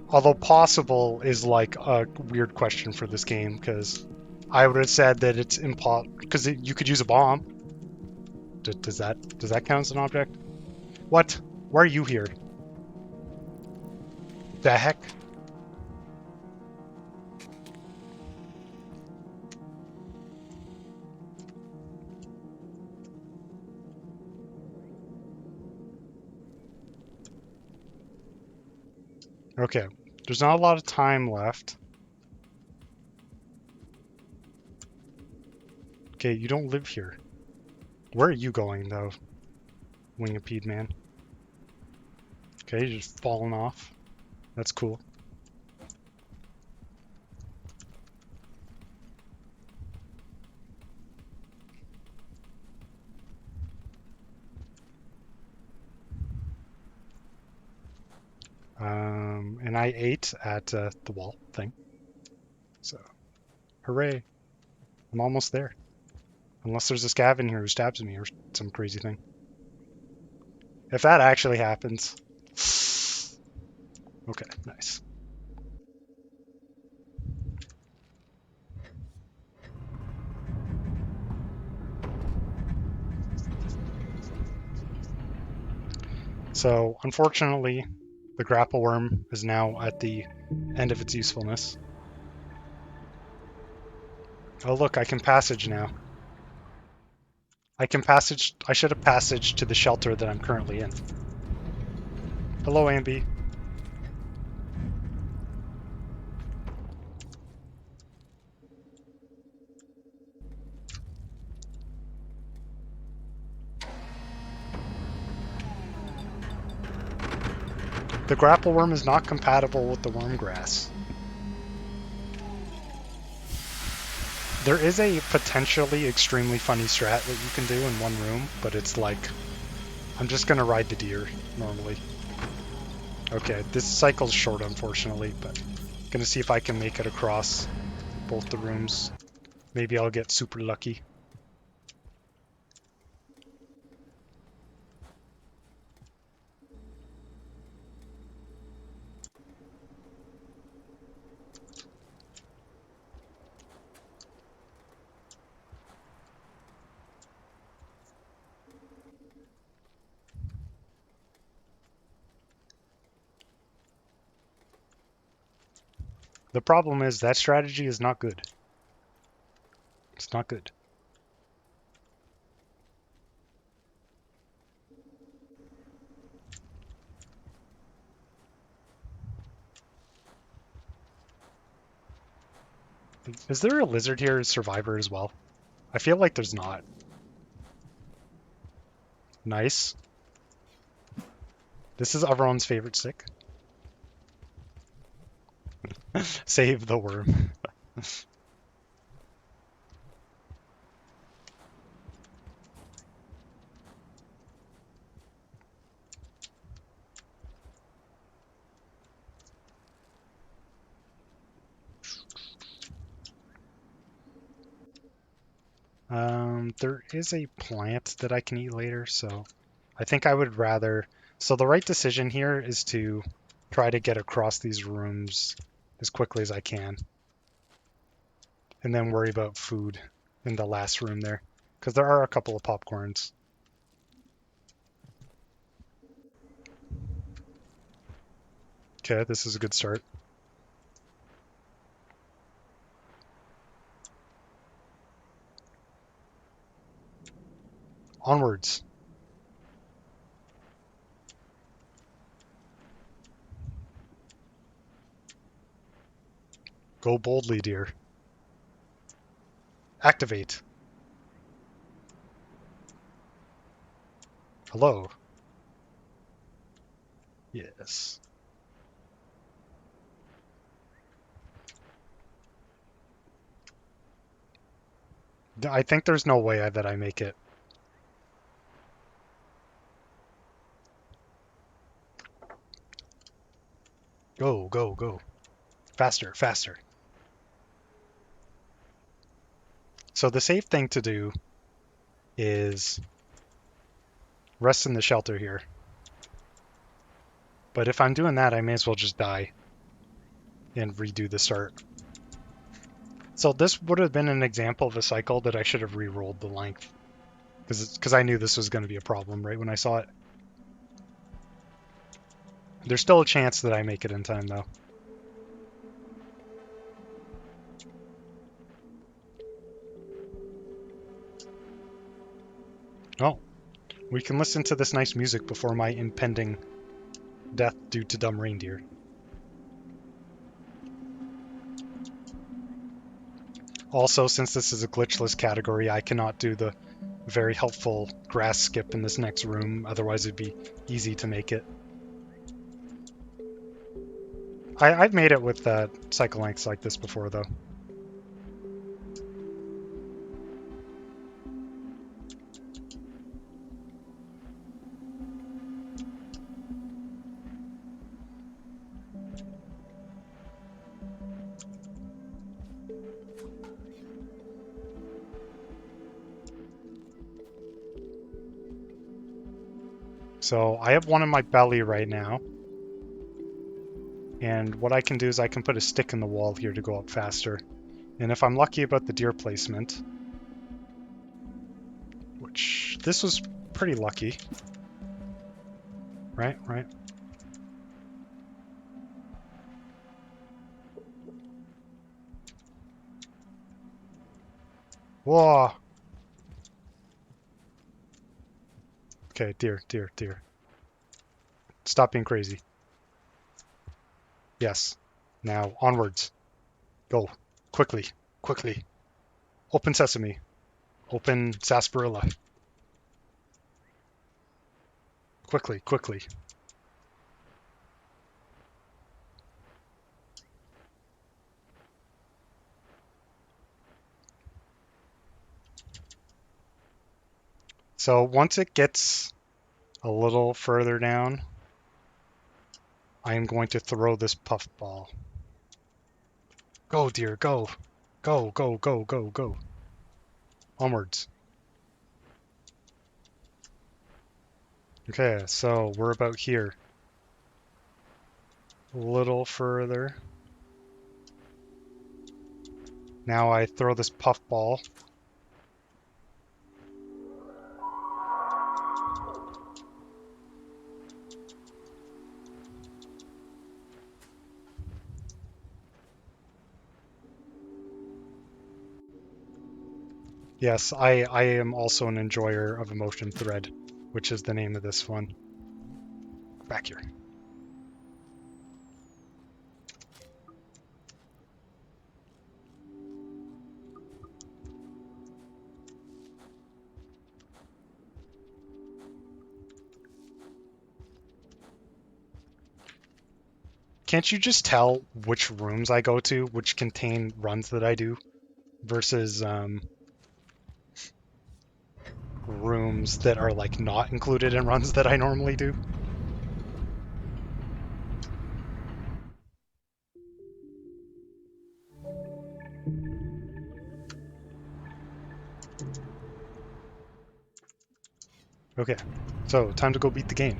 Although possible is like a weird question for this game, because I would have said that it's impossible, because you could use a bomb. Does that count as an object? What? Why are you here? The heck? Okay, there's not a lot of time left. Okay, you don't live here. Where are you going, though, Wingipede man? Okay, you're just falling off. That's cool. And I ate at the wall thing. So, hooray. I'm almost there. Unless there's a scav in here who stabs me or some crazy thing. If that actually happens. Okay, nice. So, unfortunately, the grapple worm is now at the end of its usefulness. Oh look, I can passage now. I should have passaged to the shelter that I'm currently in. Hello, Ambi. The grapple worm is not compatible with the worm grass. There is a potentially extremely funny strat that you can do in one room, but it's like, I'm just gonna ride the deer normally. Okay, this cycle's short unfortunately, but I'm gonna see if I can make it across both the rooms. Maybe I'll get super lucky. The problem is that strategy is not good. It's not good. Is there a lizard here as survivor as well? I feel like there's not. Nice. This is everyone's favorite stick. Save the worm. There is a plant that I can eat later, so I think I would rather... So the right decision here is to try to get across these rooms as quickly as I can. And then worry about food in the last room there. Because there are a couple of popcorns. Okay, this is a good start. Onwards. Go boldly, dear. Activate. Hello. Yes. I think there's no way that I make it. Go, go, go. Faster, faster. So the safe thing to do is rest in the shelter here. But if I'm doing that, I may as well just die and redo the start. So this would have been an example of a cycle that I should have re-rolled the length. Because I knew this was going to be a problem right when I saw it. There's still a chance that I make it in time, though. Oh, we can listen to this nice music before my impending death due to dumb reindeer. Also, since this is a glitchless category, I cannot do the very helpful grass skip in this next room, otherwise it'd be easy to make it. I've made it with cycle lengths like this before, though. So I have one in my belly right now. And what I can do is I can put a stick in the wall here to go up faster. And if I'm lucky about the deer placement, which this was pretty lucky. Right, right. Whoa. Okay, deer, deer, deer. Stop being crazy. Yes. Now, onwards. Go. Quickly. Quickly. Open sesame. Open sarsaparilla. Quickly, quickly. So once it gets a little further down, I am going to throw this puffball. Go, dear, go. Go, go, go, go, go. Onwards. Okay, so we're about here. A little further. Now I throw this puffball. Yes, I am also an enjoyer of Emotion Thread, which is the name of this one. Back here. Can't you just tell which rooms I go to, which contain runs that I do, versus rooms that are like not included in runs that I normally do? Okay, so time to go beat the game.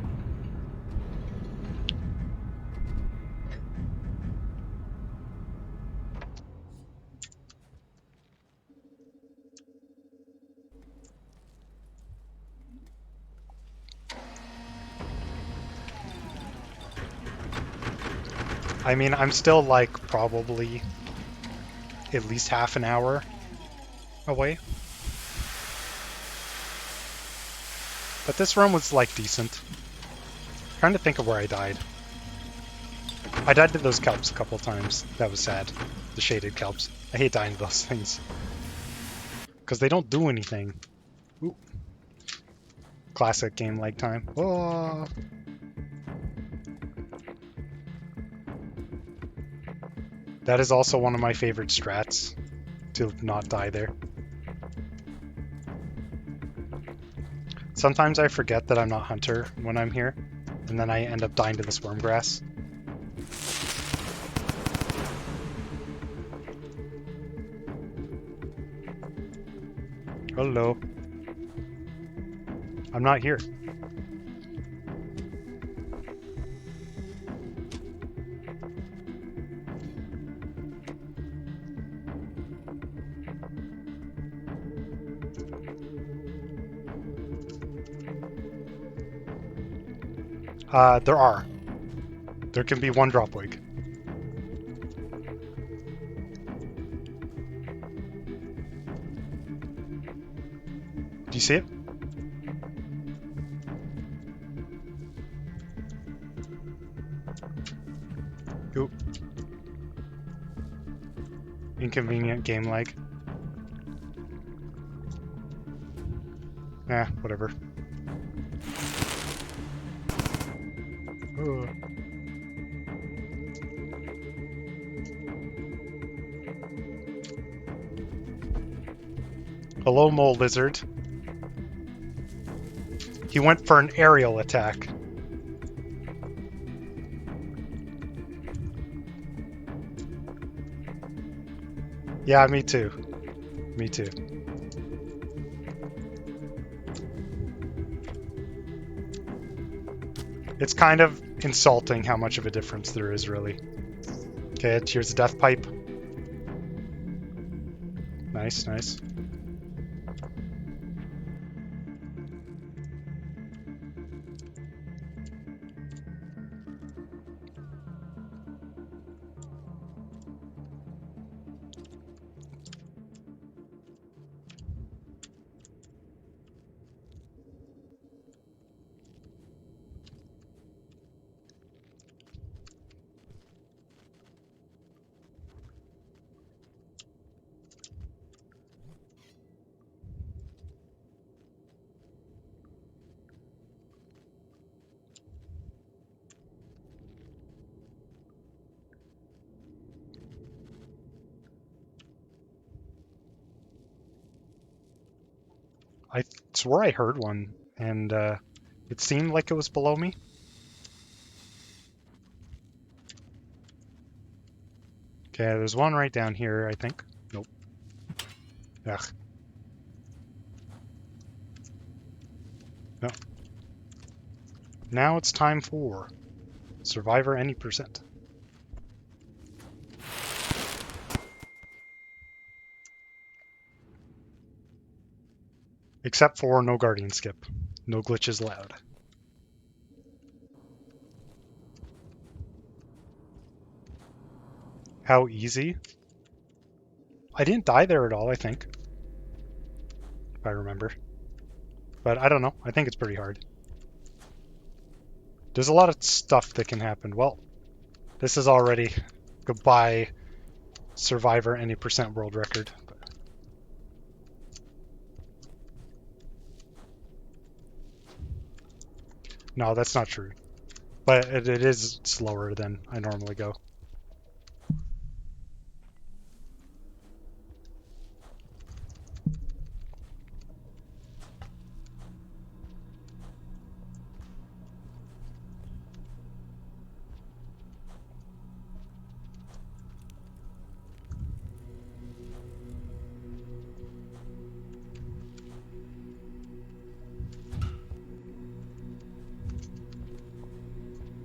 I mean, I'm still like probably at least half an hour away. But this run was like decent. I'm trying to think of where I died. I died to those kelps a couple times. That was sad. The shaded kelps. I hate dying to those things. Because they don't do anything. Ooh. Classic game like time. Oh. That is also one of my favorite strats, to not die there. Sometimes I forget that I'm not Hunter when I'm here, and then I end up dying to the swarm grass. Hello. I'm not here. There are. There can be one drop wig. Do you see it? Oop. Inconvenient game lag. Nah, whatever. Ugh. Hello, mole lizard. He went for an aerial attack. Yeah, me too. Me too. It's kind of insulting how much of a difference there is, really. Okay, here's the death pipe. Nice, nice. I swore I heard one, and it seemed like it was below me. Okay, there's one right down here, I think. Nope. Ugh. No. Now it's time for Survivor any percent. Except for no guardian skip. No glitches allowed. How easy? I didn't die there at all, I think. If I remember. But I don't know. I think it's pretty hard. There's a lot of stuff that can happen. Well, this is already goodbye Survivor any percent world record. No, that's not true. But it is slower than I normally go.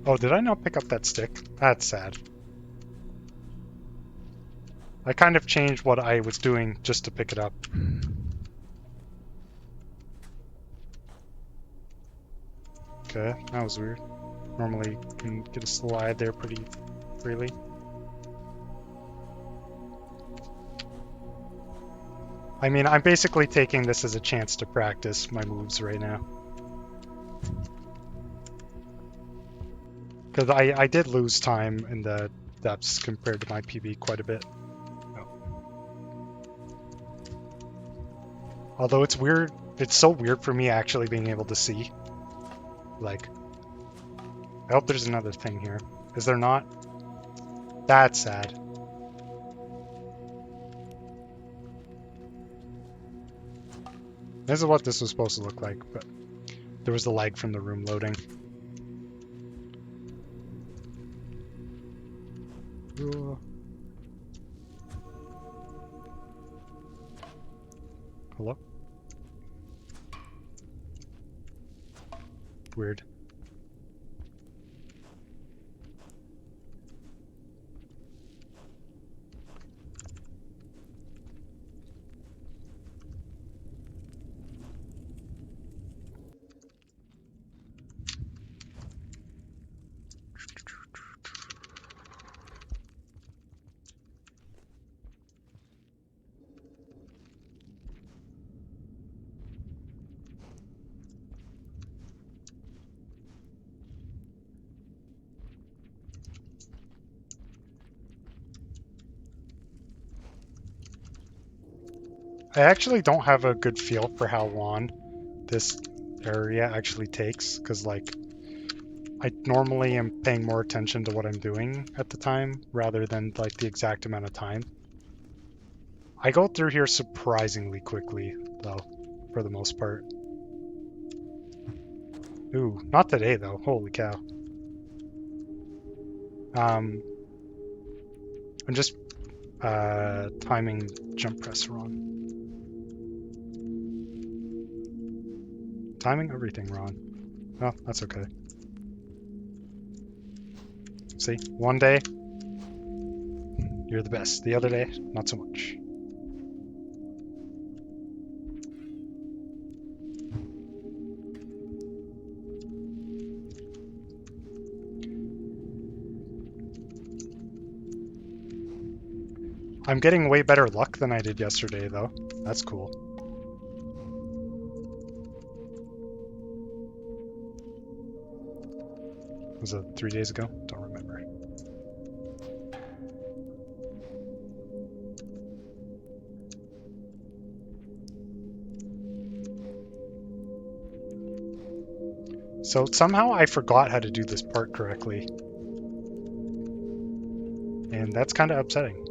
Oh, did I not pick up that stick? That's sad. I kind of changed what I was doing just to pick it up. Okay, that was weird. Normally you can get a slide there pretty freely. I mean, I'm basically taking this as a chance to practice my moves right now. Because I did lose time in the depths compared to my PB quite a bit. Oh. Although it's weird, it's so weird for me actually being able to see. Like, I hope there's another thing here. Is there not? That's sad. This is what this was supposed to look like, but There was the lag from the room loading. Ooh. Hello? Weird. I actually don't have a good feel for how long this area actually takes, because like I normally am paying more attention to what I'm doing at the time rather than like the exact amount of time. I go through here surprisingly quickly though, for the most part. Ooh, not today though, holy cow. I'm just timing jump press wrong. Timing everything wrong. Oh, that's okay. See, one day, you're the best. The other day, not so much. I'm getting way better luck than I did yesterday, though. That's cool. Was it 3 days ago? Don't remember. So somehow I forgot how to do this part correctly. And that's kind of upsetting.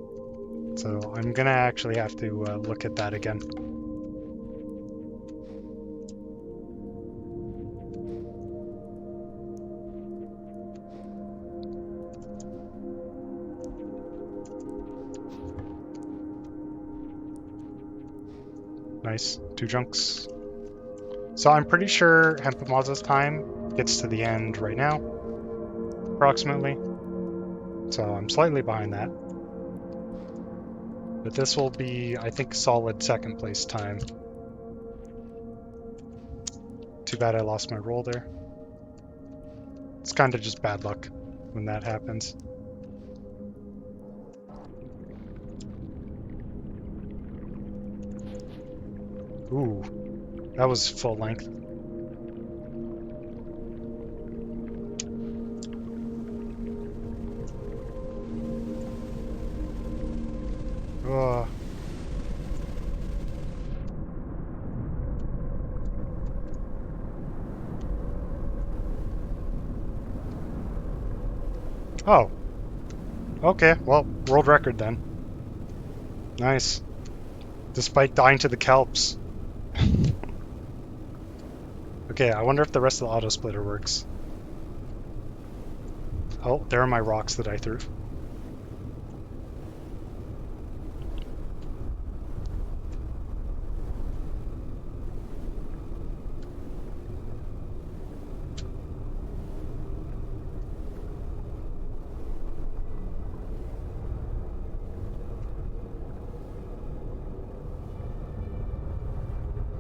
So I'm gonna actually have to look at that again. Nice, 2 junks. So I'm pretty sure Hempamaza's time gets to the end right now, approximately. So I'm slightly behind that. But this will be, I think, solid second place time. Too bad I lost my roll there. It's kind of just bad luck when that happens. Ooh, that was full length. Ugh. Oh. Okay, well, world record then. Nice. Despite dying to the kelps. Okay, I wonder if the rest of the auto splitter works. Oh, there are my rocks that I threw.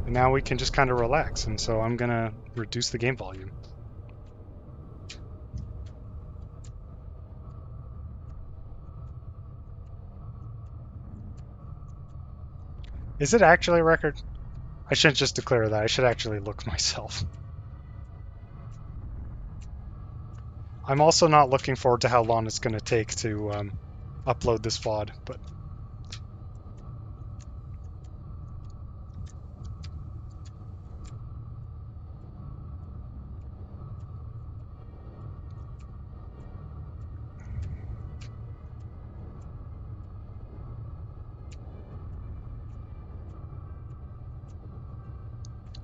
And now we can just kind of relax, and so I'm gonna reduce the game volume. Is it actually a record? I shouldn't just declare that. I should actually look myself. I'm also not looking forward to how long it's going to take to upload this VOD, but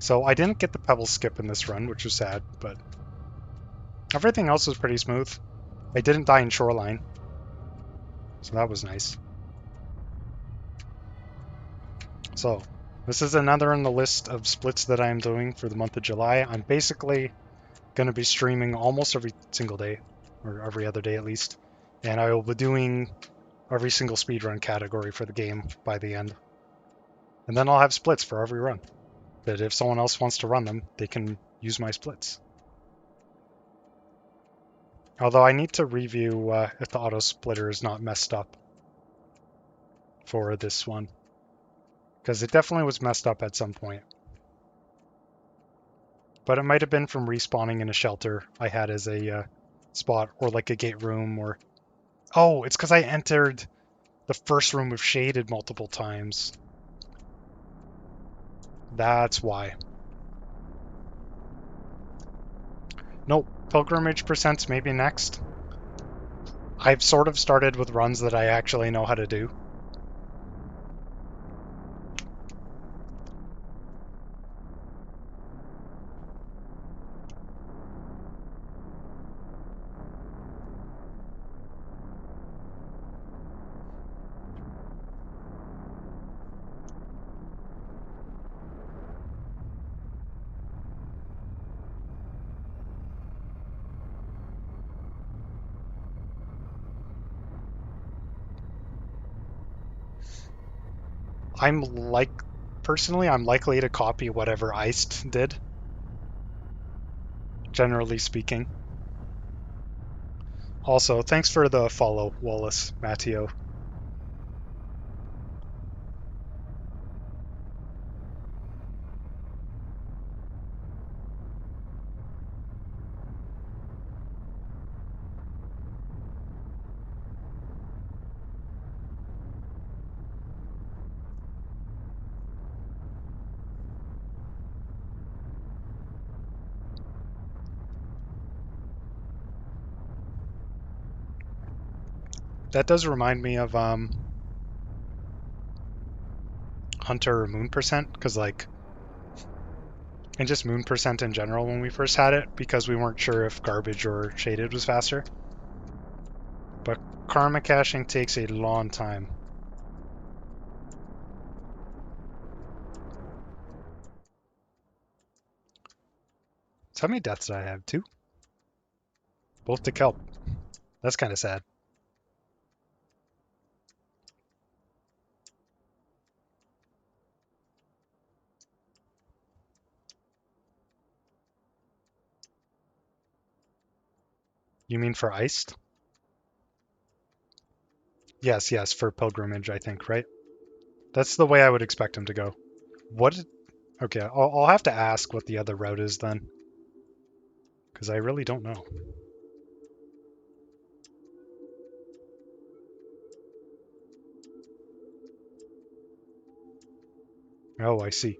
So I didn't get the pebble skip in this run, which was sad, but everything else was pretty smooth. I didn't die in shoreline, so that was nice. So this is another on the list of splits that I'm doing for the month of July. I'm basically going to be streaming almost every single day, or every other day at least, and I will be doing every single speedrun category for the game by the end. And then I'll have splits for every run. But if someone else wants to run them, they can use my splits. Although I need to review if the auto splitter is not messed up for this one, because it definitely was messed up at some point. But it might have been from respawning in a shelter I had as a spot, or like a gate room, or... Oh, it's because I entered the first room with Shaded multiple times. That's why. Nope, pilgrimage percents maybe next. I've sort of started with runs that I actually know how to do. Personally, I'm likely to copy whatever Iced did, generally speaking. Also, thanks for the follow, Wallace Matteo. That does remind me of Hunter Moon Percent, because and just Moon Percent in general when we first had it, because we weren't sure if Garbage or Shaded was faster. But Karma caching takes a long time. So how many deaths did I have? 2? Both to Kelp. That's kind of sad. You mean for Iced? Yes, for Pilgrimage, I think, right? That's the way I would expect him to go. What? Okay, I'll have to ask what the other route is then, because I really don't know. Oh, I see.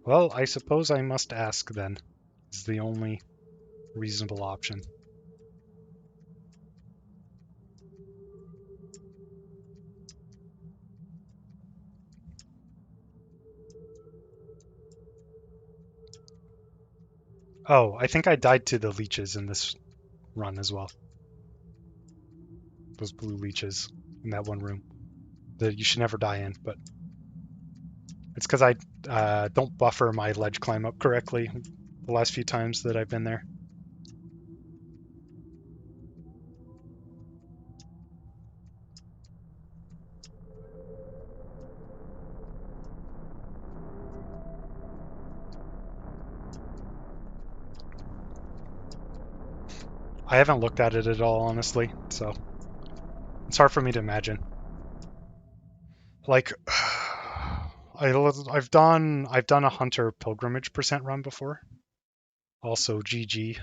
Well, I suppose I must ask then. Is the only reasonable option. Oh, I think I died to the leeches in this run as well. Those blue leeches in that one room that you should never die in, but it's because I don't buffer my ledge climb up correctly the last few times that I've been there. I haven't looked at it at all, honestly, so it's hard for me to imagine. Like, I've done a Hunter Pilgrimage percent run before. Also, GG.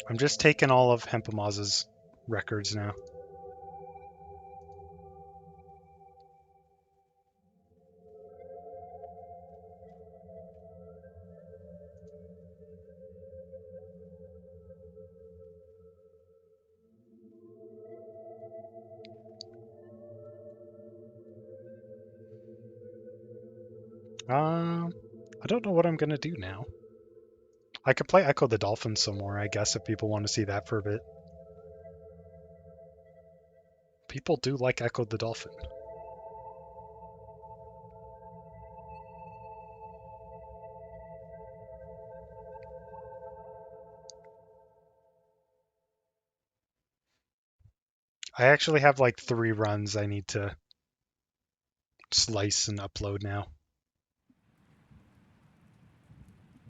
I'm just taking all of Hempamaz's records now. I don't know what I'm gonna do now. I could play Echo the Dolphin some more, I guess, if people want to see that for a bit. People do like Echo the Dolphin. I actually have like 3 runs I need to slice and upload now.